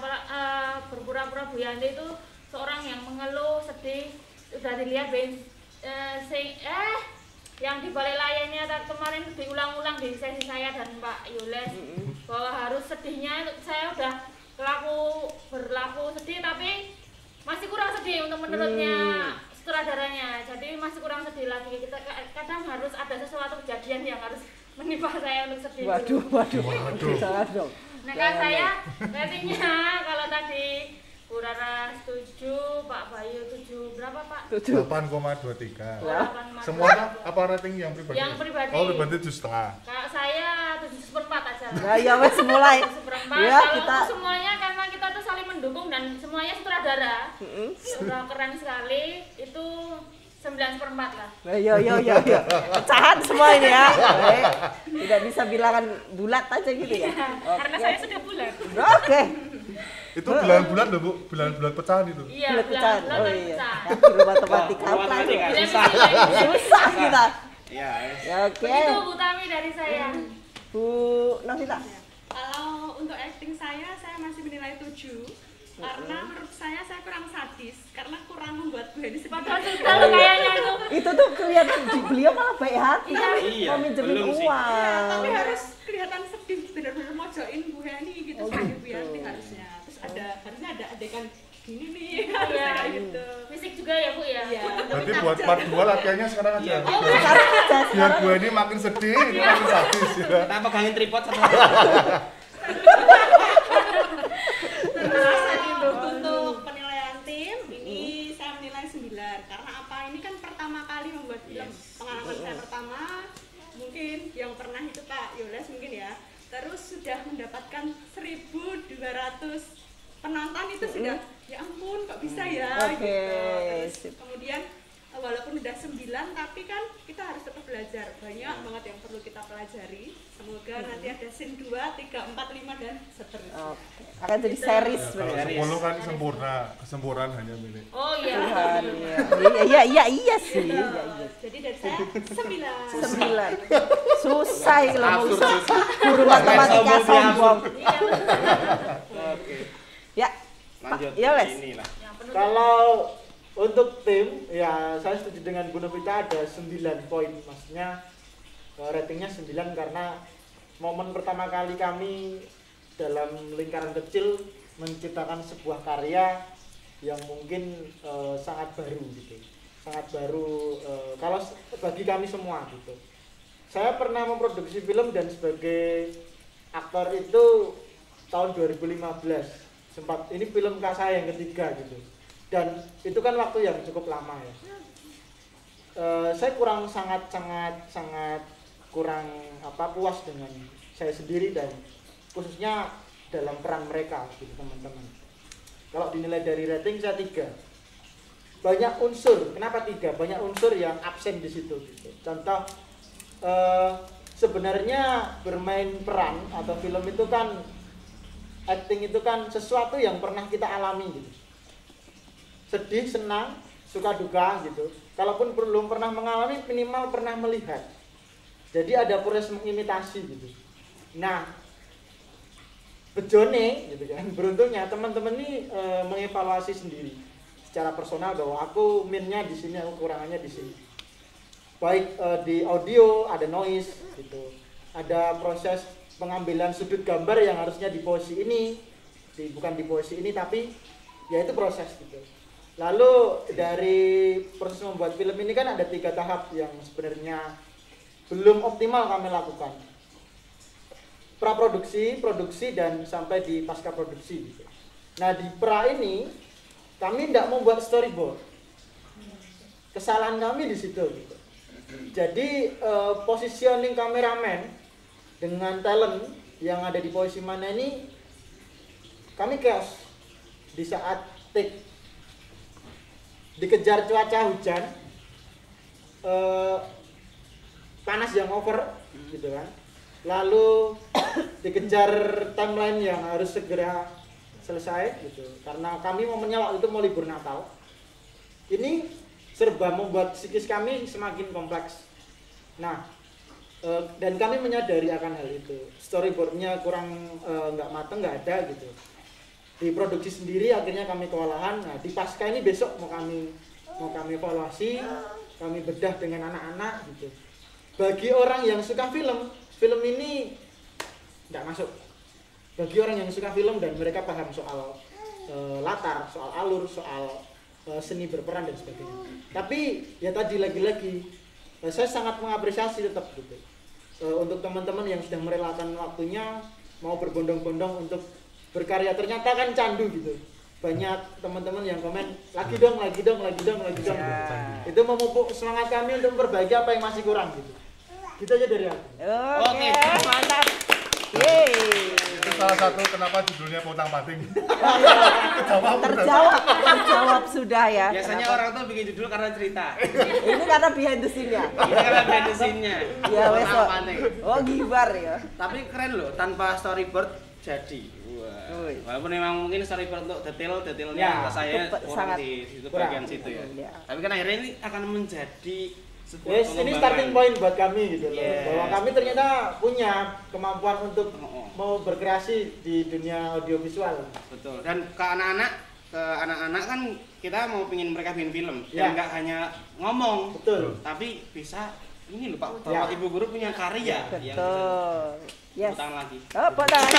berpura-pura Bu Yanti itu seorang yang mengeluh, sedih. Udah dilihat yang di balik layarnya kemarin diulang-ulang di sesi saya dan Pak Yoles bahwa harus sedihnya saya udah berlaku sedih tapi masih kurang sedih untuk menurutnya sutradaranya, jadi masih kurang sedih lagi. Kita kadang harus ada sesuatu kejadian yang harus menimpa saya untuk sedih. Waduh. Jangan dong. Nah kalau saya ratingnya kalau tadi Bu Rara 7, Pak Bayu 7, berapa Pak? 8,23. Ya. Semuanya apa rating yang pribadi? Yang pribadi. Oh, pribadi 7,5. Kalau saya 7/4 aja. Nah, ya wes mulai. 7/4. Ya, Kalau kita untuk semuanya karena kita tuh saling mendukung dan semuanya sutradara. Udah keren sekali. Itu 9/4 lah. Yo. Pecahan semua ini ya. Tidak bisa bilangan bulat aja gitu ya. Karena saya sudah bulat. Oke. Itu bulan-bulan loh Bu, bulan-bulan pecahan itu. Iya, Bulat pecahan. bulan Oh iya. pecah. Guru matematika apa Matematika lagi? susah. Susah kita. Iya. Ya, oke. Begitu Bu Tami dari saya. Bu Novita. Kalau untuk acting saya masih menilai 7. Karena menurut saya kurang sadis, karena kurang membuat Bu Heni sedih. Padahal sudah loh kayaknya itu. Itu tuh kelihatan beliau malah baik hati. Iya, Mau minjemin belum sih. uang. Tapi harus kelihatan sedih, benar-benar mojokin Bu Heni gitu sebagai Bu Yanti harusnya. Terus harusnya ada adegan gini nih, harusnya kayak gitu. Fisik juga ya Bu ya. Iya. Berarti buat part 2 latihannya sekarang aja. Sekarang aja, Biar sekarang. gue ini makin sedih, ini makin sadis ya. Kita pegangin tripod satu. Untuk penilaian tim ini saya menilai 9 karena apa, ini kan pertama kali membuat film, pengalaman saya pertama, mungkin yang pernah itu Pak Yoles mungkin ya, terus sudah mendapatkan 1.200 penonton itu sudah ya ampun kok bisa ya Oke, gitu. Terus kemudian walaupun udah 9 tapi kan kita harus tetap belajar, banyak banget yang perlu kita pelajari. Semoga nanti ada scene 2, 3, 4, 5 dan seterusnya. Oke. Akan jadi series Kalau sebenarnya. 10 kan sempurna, kesempurnaan hanya milik. Oh iya. Tuhan, iya sih. Iya. Jadi dari saya 9. 9. Susah kalau mau guru matematika sombong. Iya. Oke. Ya. Lanjut. Ya, Les. Inilah. Yang penuh. Kalau untuk tim, ya saya setuju dengan Bu Novita ada 9 poin. Maksudnya ratingnya 9 karena momen pertama kali kami dalam lingkaran kecil menciptakan sebuah karya yang mungkin sangat baru gitu. Sangat baru kalau bagi kami semua gitu. Saya pernah memproduksi film dan sebagai aktor itu tahun 2015. Sempat ini film saya yang ketiga gitu. Dan itu kan waktu yang cukup lama ya. Saya sangat kurang puas dengan saya sendiri dan khususnya dalam peran mereka gitu teman-teman. Kalau dinilai dari rating saya 3. Banyak unsur, kenapa 3? Banyak unsur yang absen di situ gitu. Contoh sebenarnya bermain peran atau film itu kan acting itu kan sesuatu yang pernah kita alami gitu. Sedih, senang, suka duka gitu. Kalaupun belum pernah mengalami, minimal pernah melihat. Jadi ada proses mengimitasi gitu. Nah, bejone gitu kan. Beruntungnya teman-teman ini mengevaluasi sendiri secara personal bahwa aku minnya di sini, aku kurangannya di sini. Baik di audio ada noise gitu. Ada proses pengambilan sudut gambar yang harusnya di posisi ini, bukan di posisi ini tapi ya itu proses gitu. Lalu dari proses membuat film ini kan ada 3 tahap yang sebenarnya belum optimal kami lakukan. Praproduksi, produksi, dan sampai di pasca produksi gitu. Nah di pra ini kami tidak membuat storyboard. Kesalahan kami di situ gitu. Jadi positioning kameramen dengan talent yang ada di posisi mana ini kami chaos di saat take. Dikejar cuaca hujan, panas yang over gitu kan, lalu dikejar timeline yang harus segera selesai gitu, karena kami momennya waktu itu mau libur Natal. Ini serba membuat psikis kami semakin kompleks. Nah, dan kami menyadari akan hal itu. Storyboardnya kurang nggak mateng, nggak ada gitu. Diproduksi sendiri akhirnya kami kewalahan. Nah di pasca ini besok mau kami evaluasi, kami bedah dengan anak-anak gitu. Bagi orang yang suka film ini tidak masuk. Bagi orang yang suka film dan mereka paham soal latar, soal alur, soal seni berperan dan sebagainya. Tapi ya tadi lagi-lagi saya sangat mengapresiasi tetap gitu untuk teman-teman yang sudah merelakan waktunya mau berbondong-bondong untuk berkarya. Ternyata kan candu gitu. Banyak teman-teman yang komen lagi dong. Itu memupuk semangat kami untuk memperbaiki apa yang masih kurang gitu. Gitu aja dari aku. Oke, mantap. Yeay. Itu salah satu kenapa judulnya Potang Panting. Terjawab sudah ya. Biasanya orang tuh bikin judul karena cerita. Ini karena behind the scene-nya. Ini karena behind the scene-nya. Ya wes. Potang Panting. Oh, gibar ya. Tapi keren loh, tanpa storyboard jadi. Wah. Wih. Walaupun memang mungkin storyboard untuk detailnya Ya, saya itu kurang sangat di situ kurang. bagian situ ya. Ya. Tapi kan akhirnya ini akan menjadi sebuah Yes, ini pengembangan. starting point buat kami gitu loh. Yes. Bahwa kami ternyata punya kemampuan untuk Oh. mau berkreasi di dunia audiovisual. Betul. Dan ke anak-anak kan kita mau pingin mereka bikin film Ya. dan nggak hanya ngomong, Betul. tapi bisa ini loh Pak, Ya. Bapak Ibu guru punya karya yang bisa Betul. Yes. utang lagi. Oh, potong.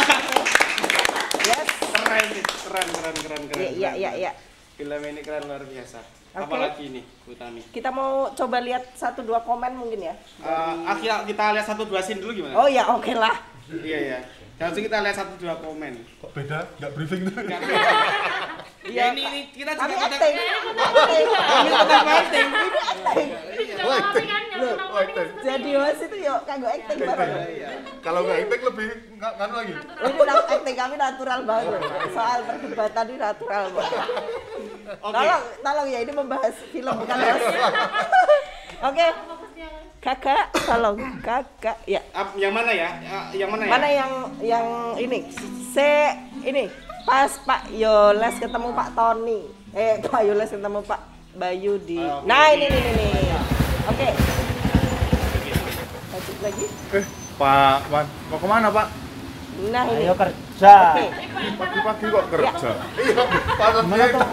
Yes. Keren sih, keren. Iya. Film ini keren luar biasa. Oke. Apalagi ini, Bu Tami. Kita mau coba lihat 1-2 komen mungkin ya. Kita lihat 1-2 scene dulu gimana? Oh ya, oke lah. Iya. Langsung kita lihat 1-2 komen. Kok beda? Nggak briefing tuh. Ya ini kita Kami juga acting. Ini Potang Panting. Ini juga penting kan yang Loh, penting kan Jadi Jadi host itu yuk kanggo acting bareng. Kalau nggak acting lebih kan lagi. Ini acting kami natural banget. Soal perdebatan ini natural banget. Tolong ya, ini membahas film bukan host. Oke. Kakak, tolong kakak. Ya. Yang mana ya? Yang mana ya? Mana yang ini? Ini pas Pak Yoles ketemu Pak Tony. Pak Yoles ketemu Pak Bayu di. Nah, ini. Oke. Lanjut lagi. Pak Man, mau kemana Pak? Nah, ini. Ayo kerja. Oke. Pagi-pagi kok kerja? Iya, Pak.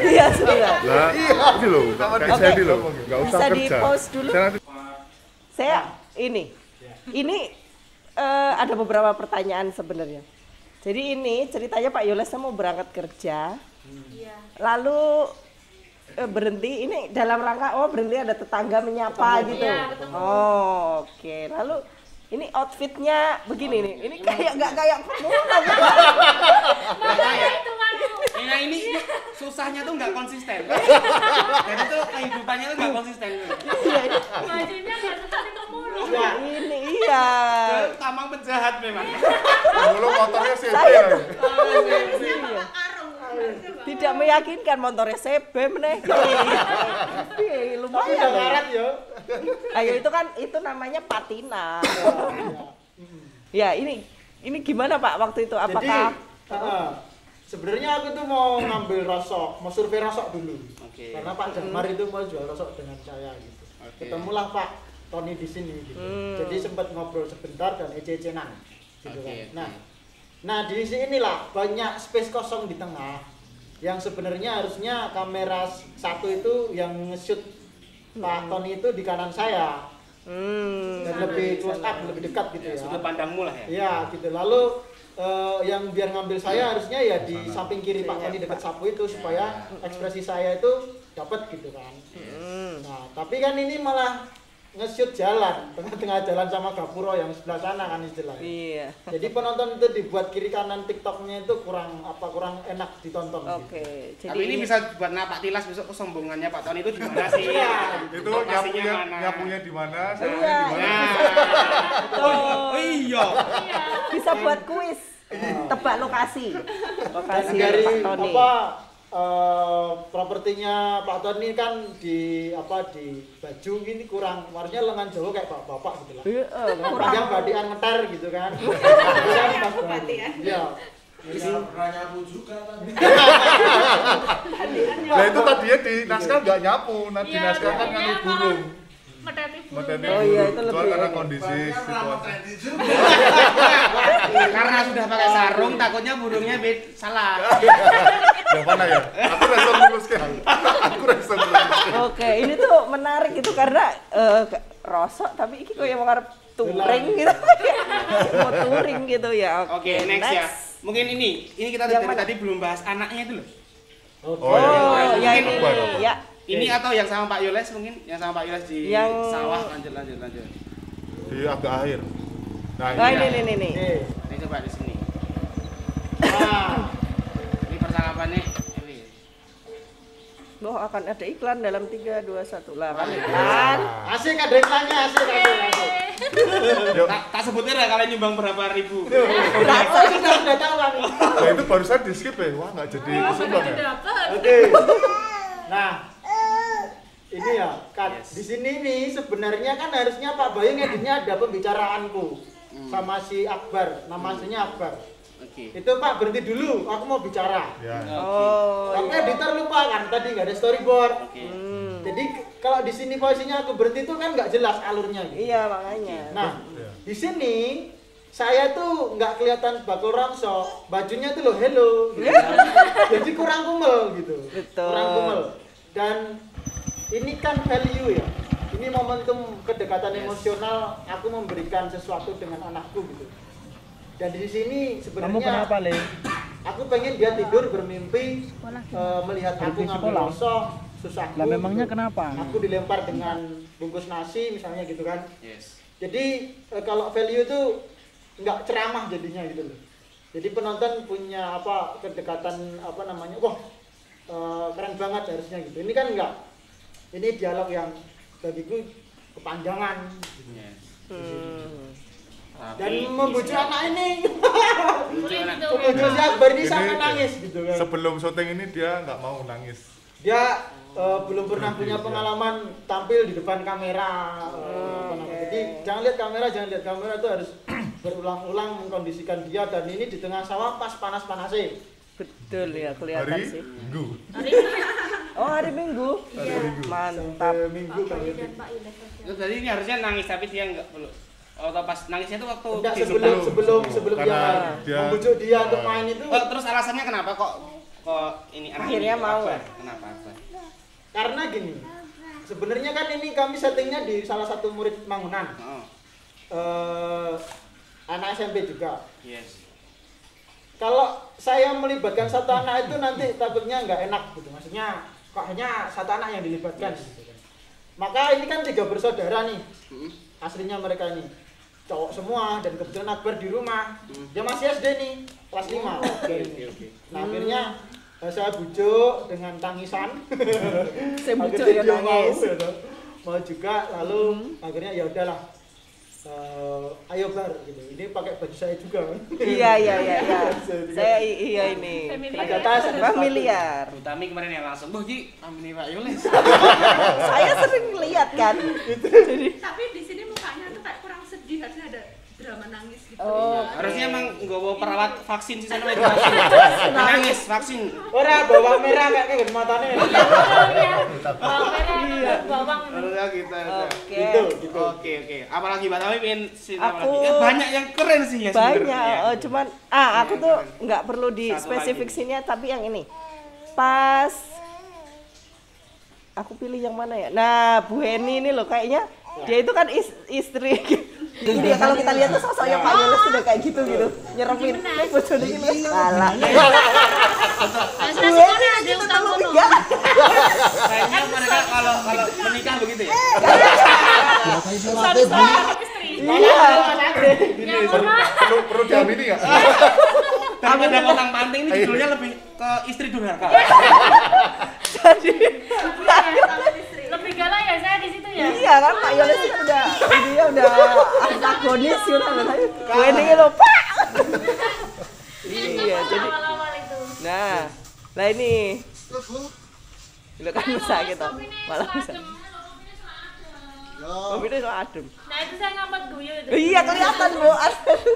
Iya, sudah. Lah, ini loh, kayak saya loh, nggak usah Bisa kerja. di-pause dulu? Saya ini ada beberapa pertanyaan sebenarnya. Jadi ini ceritanya Pak Yoles mau berangkat kerja, lalu berhenti. Ini dalam rangka berhenti ada tetangga menyapa gitu. Oke. Lalu ini outfitnya begini nih. Ini nggak kayak pemulung. Nah ini susahnya tuh nggak konsisten. Jadi tuh kehidupannya tuh nggak konsisten. Iya, ini Bajunya nggak seperti pemulung. ini iya. Tamang penjahat memang. Dulu motornya CB Saya ya. Tidak meyakinkan motornya CB meneh. Lumayan. Barat ya. Ayo itu namanya patina. Ya, ini gimana Pak waktu itu? Apakah sebenarnya aku tuh mau ngambil rosok, mau survei rosok dulu. Karena Pak Jamar itu mau jual rosok dengan saya gitu. Ketemulah Pak Tony di sini gitu. Jadi sempat ngobrol sebentar dan ece-ecenan gitu kan. Nah di sini lah banyak space kosong di tengah yang sebenarnya harusnya kamera satu itu yang nge-shoot Pak Tony itu di kanan saya. Dan lebih close up, lebih dekat gitu ya. Sudut pandangmu lah ya. Iya gitu. Lalu yang biar ngambil saya harusnya ya di samping kiri Pak Tony dekat sapu itu supaya ekspresi saya itu dapat gitu kan. Nah tapi kan ini malah nge-shoot jalan, tengah-tengah jalan sama Gapuro yang sebelah sana kan istilahnya. Iya. Jadi penonton itu dibuat kiri kanan TikToknya itu kurang enak ditonton. Oke. Tapi ini bisa buat napak tilas besok kesombongannya Pak Tony itu di mana sih? Itu nyapunya di mana? Saya Iya. di mana? Oh iya. Bisa buat kuis. Tebak lokasi. Lokasi Dari Pak Tony. Propertinya Pak Tony kan di baju ini kurang warnanya lengan Jawa kayak bapak gitu lah. Kurang. Yang badian ngetar gitu kan. Iya. Nyapu juga tadi. Nah itu tadinya di naskah nggak nyapu, nanti di naskah kan nganu burung. Medeti Medeni Oh iya, itu burung. lebih Soalnya karena enak. kondisi situasi. Karena sudah pakai sarung takutnya burungnya salah. Yang mana ya? Aku rasa meluluskan. Oke, ini tuh menarik gitu karena rosok tapi iki kayak mau ngarep touring gitu. Mau touring gitu ya. Oke, next ya. Mungkin ini kita Yang dari mana? tadi belum bahas anaknya itu loh. Oh, ya ini. Ya. Ini atau yang sama Pak Yoles mungkin, yang sama Pak Yoles di Yang- sawah lanjut. Di agak akhir. Nah, Oh ini. ini. Ini coba di sini. Nah, Ini percakapannya. Loh akan ada iklan dalam 3, 2, 1 lah kan iklan. asik ada iklannya, asik. Yuk. Tak sebutin ya kalian nyumbang berapa ribu. Saya sudah tahu kan. Nah itu barusan di skip ya. Wah nggak jadi kesumbang ya. dapat. Oke. Nah, ini ya, Kak. Di sini nih sebenarnya kan harusnya Pak Bayu ngeditnya ada pembicaraanku sama si Akbar, nama aslinya Akbar. Oke. Itu Pak berhenti dulu, aku mau bicara. Ya. Oh. Tapi editor lupa kan tadi nggak ada storyboard. Oke. Jadi kalau di sini posisinya aku berhenti itu kan nggak jelas alurnya. Gitu. Iya makanya. Nah, di sini saya tuh nggak kelihatan bakul ramso, bajunya tuh loh hello, gitu kan. Jadi kurang kumel gitu. Betul. Kurang kumel. Dan ini kan value ya. Ini momentum kedekatan emosional aku memberikan sesuatu dengan anakku gitu. Dan di sini sebenarnya Kamu kenapa, Le? aku pengen dia tidur bermimpi melihat aku Berhenti ngambil sekolah? rosok susahku. Lah memangnya gitu. kenapa? Aku dilempar dengan bungkus nasi misalnya gitu kan. Yes. Jadi kalau value itu nggak ceramah jadinya gitu loh. Jadi penonton punya kedekatan wah keren banget harusnya gitu. Ini kan enggak. Ini dialog yang bagiku kepanjangan Yes. dan membujuk anak ini. Lucu anak. Membujuk si Akbar ini Ini sampai nangis gitu kan. Sebelum syuting ini dia nggak mau nangis. Dia belum pernah punya pengalaman tampil di depan kamera. Jadi jangan lihat kamera itu harus berulang-ulang mengkondisikan dia, dan ini di tengah sawah pas panas-panasnya. Betul ya, kelihatan Hari sih. Minggu. Oh, hari Minggu. Hari Minggu. Mantap. Sampai Minggu kan itu. Itu tadi ini harusnya nangis tapi dia nggak perlu. Atau pas nangisnya itu waktu Enggak, di sebelum Karena dia dia- membujuk dia untuk main itu. Oh, terus alasannya kenapa kok ini anak Akhirnya ini mau Akbar? ya? Kenapa Akbar? Karena gini, sebenarnya kan ini kami settingnya di salah satu murid Mangunan, Oh, anak SMP juga. yes. Kalau saya melibatkan satu anak itu nanti takutnya nggak enak gitu, maksudnya kok hanya satu anak yang dilibatkan gitu kan. Maka ini kan 3 bersaudara nih, aslinya mereka ini cowok semua, dan kebetulan Akbar di rumah, dia masih SD nih, kelas 5. Oke. Nah akhirnya saya bujuk dengan tangisan. Saya bujuk Akhirnya ya dia nangis. mau juga, lalu akhirnya ya udahlah, ayo Bar gitu. Ini pakai baju saya juga. Iya. Saya iya ini. Ada tas, ada Familiar. Utami kemarin yang langsung, "Boh, Ji, ambil Pak Yoles." Saya sering lihat kan. Tapi di sini mukanya tuh kayak kurang sedih, harusnya ada drama nangis gitu. Oh, Harusnya emang nggawa perawat vaksin sih sana vaksin. Nangis vaksin. Ora bawang merah kayak kayak matanya. Bawang merah, bawang. Harusnya kita. Oke. Gitu. Oke. Apalagi Mbak Tami pengen sih apa Aku- lagi? Banyak yang keren sih ya Banyak. sebenarnya. Cuman aku tuh nggak perlu di Satu spesifik lagi. sini ya, tapi yang ini. Pas aku pilih yang mana ya? Nah, Bu Heni ini loh kayaknya dia itu kan istri. Ini ya kalau kita lihat tuh sosoknya Pak Yoles sudah kayak gitu nyerempin. Nek bojone iki salah. Bu Heni ada gitu utang tuh sono. enggak. Kayaknya mereka kalau menikah begitu ya. Istri. Iya. Ya, mohon maaf. Perlu diamini nggak? Daripada potang panting ini judulnya lebih ke istri durhaka. Jadi Lebih galak ya saya di situ ya. iya kan Pak Yoles itu udah dia udah antagonis gitu kan. Tapi Bu Heni itu Pak. Iya, jadi Awal-awal itu. nah ini itu kan bisa gitu malah bisa mobilnya itu adem. Nah itu saya ngamet guyu itu. Iya kelihatan Bu,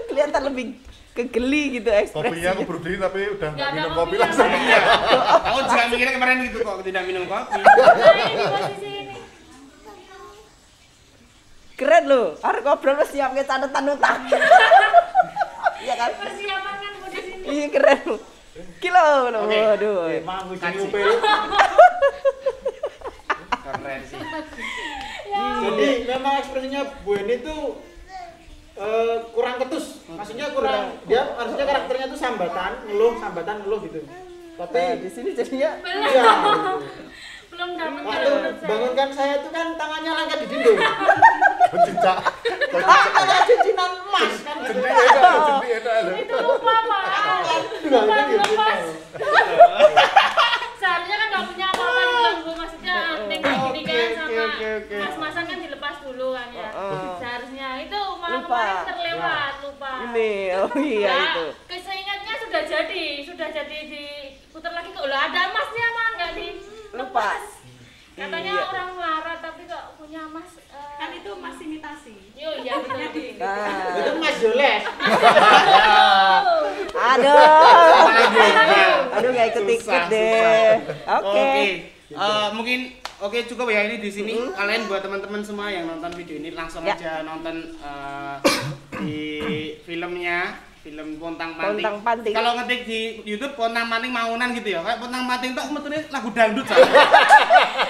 kelihatan lebih kegeli gitu Kopinya ekspresinya. aku berdiri tapi udah Nggak ada minum kopi kopi yang langsung. lain. Iya. Aku juga mikirnya kemarin gitu kok tidak minum kopi. Nah ini posisi ini. Keren loh, harus ngobrol mesti siapin catatan utang. Iya kan? Persiapan kan Bu di sini. Iya keren. Kilo loh, Oke. waduh. Emang gue Kaji. nyupil. Keren sih. Jadi memang ekspresinya Bu Heni tuh kurang ketus, maksudnya kurang, dia harusnya karakternya tuh sambatan ngeluh gitu. Tapi Nah, di sini jadinya iya, gitu. Belum dapat Waktu menurut saya. bangunkan saya tuh kan tangannya lengket di dinding. Cincak. Kayak cincinan emas kan. Gitu. Itu lupa Pak. Enggak, Lupa kan gitu. dilepas. Seharusnya kan nggak punya apa-apa dibilang Bu, maksudnya anting kayak gini kan sama oke. mas-masan kan dilepas dulu kan ya. Seharusnya itu malah Lupa. kemarin terlewat, lupa. ini, oh iya Nah, itu. Keseingatnya sudah jadi diputar lagi kok. Lah ada emasnya mah nggak Lupa. dilepas. Katanya Iya. orang melarat tapi kok punya emas. Kan itu masih imitasi. Yo iya benar. Nah, Itu Mas Joles. aduh nggak ikut-ikut deh. Oke. Mungkin oke cukup ya ini di sini. Kalian buat teman-teman semua yang nonton video ini langsung Ya. aja nonton di filmnya, film Pontang Panting. Pontang Panting. Kalau ngetik di YouTube Pontang Panting Mangunan gitu ya. Kayak Pontang Panting tok metune lagu dangdut sama.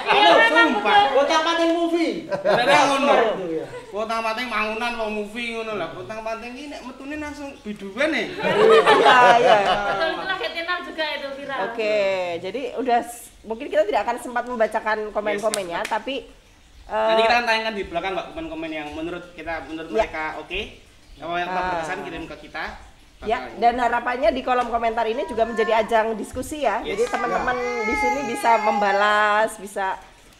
Iya memang Sumpah. betul. Pontang Panting movie. Bener ngono. Itu ya. Pontang Panting Mangunan mau movie ngono lah. Pontang Panting ini nek metune langsung biduan nih. Iya. Betul itu lagi viral juga itu viral. Oke, jadi udah mungkin kita tidak akan sempat membacakan komen-komennya, tapi Nanti kita akan tayangkan di belakang Mbak komen-komen yang menurut Ya. mereka oke. Kalau yang tetap berkesan kirim ke kita. ya, dan harapannya di kolom komentar ini juga menjadi ajang diskusi ya. Yes. Jadi teman-teman di sini bisa membalas, bisa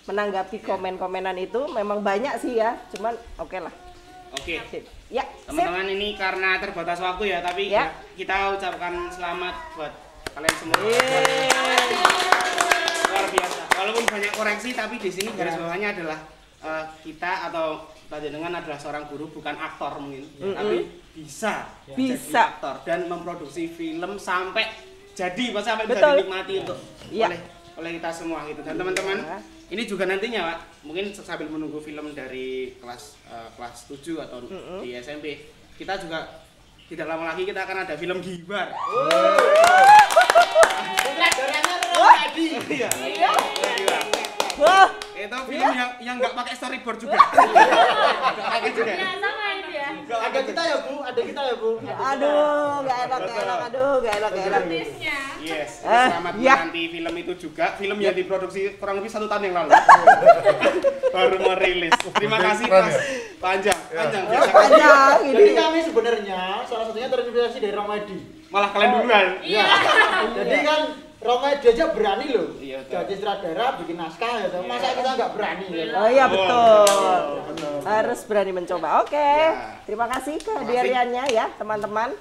menanggapi komen-komenan itu memang banyak sih ya, cuman oke lah. Oke. Sip. Ya, Teman-teman ini karena terbatas waktu ya, tapi Ya. kita ucapkan selamat buat kalian semua. Luar biasa. Walaupun banyak koreksi, tapi di sini garis bawahnya adalah kita atau panjenengan adalah seorang guru, bukan aktor mungkin, tapi bisa jadi aktor dan memproduksi film sampai jadi, sampai bisa Betul. dinikmati untuk Ya. oleh kita semua gitu. Dan teman-teman, ini juga nantinya Pak, mungkin sambil menunggu film dari kelas 7 atau di SMP, kita juga tidak lama lagi kita akan ada film Gibar. Iya. Wah, Itu film yang nggak pakai storyboard juga. Nggak pakai juga. Ya sama itu ya. Ada kita ya Bu, ada kita ya Bu. aduh, gak enak, aduh, gak enak. Artisnya. Yes, selamat ya. menanti film itu juga. Film yang diproduksi kurang lebih 1 tahun yang lalu. Baru merilis. Terima kasih Mas. Panjang. Panjang Jadi ini. kami sebenarnya salah satunya terinspirasi dari Romedi. Malah kalian duluan. Iya. Jadi kan Romedi aja berani loh. Iya, betul. Jadi sutradara bikin naskah gitu. Masa kita nggak berani ya? Oh iya betul. Betul. Harus berani mencoba. Oke. Ya. Terima kasih kehadirannya ya teman-teman.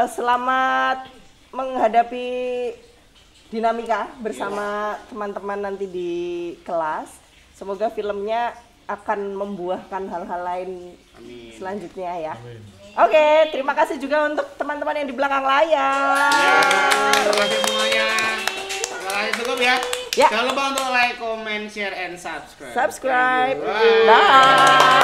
Selamat menghadapi dinamika bersama teman-teman nanti di kelas. Semoga filmnya akan membuahkan hal-hal lain Amin. selanjutnya ya. Oke, terima kasih juga untuk teman-teman yang di belakang layar. Terima kasih semuanya. Cukup ya. Ya. Jangan lupa untuk like, comment, share, and subscribe. Subscribe. Bye. Bye.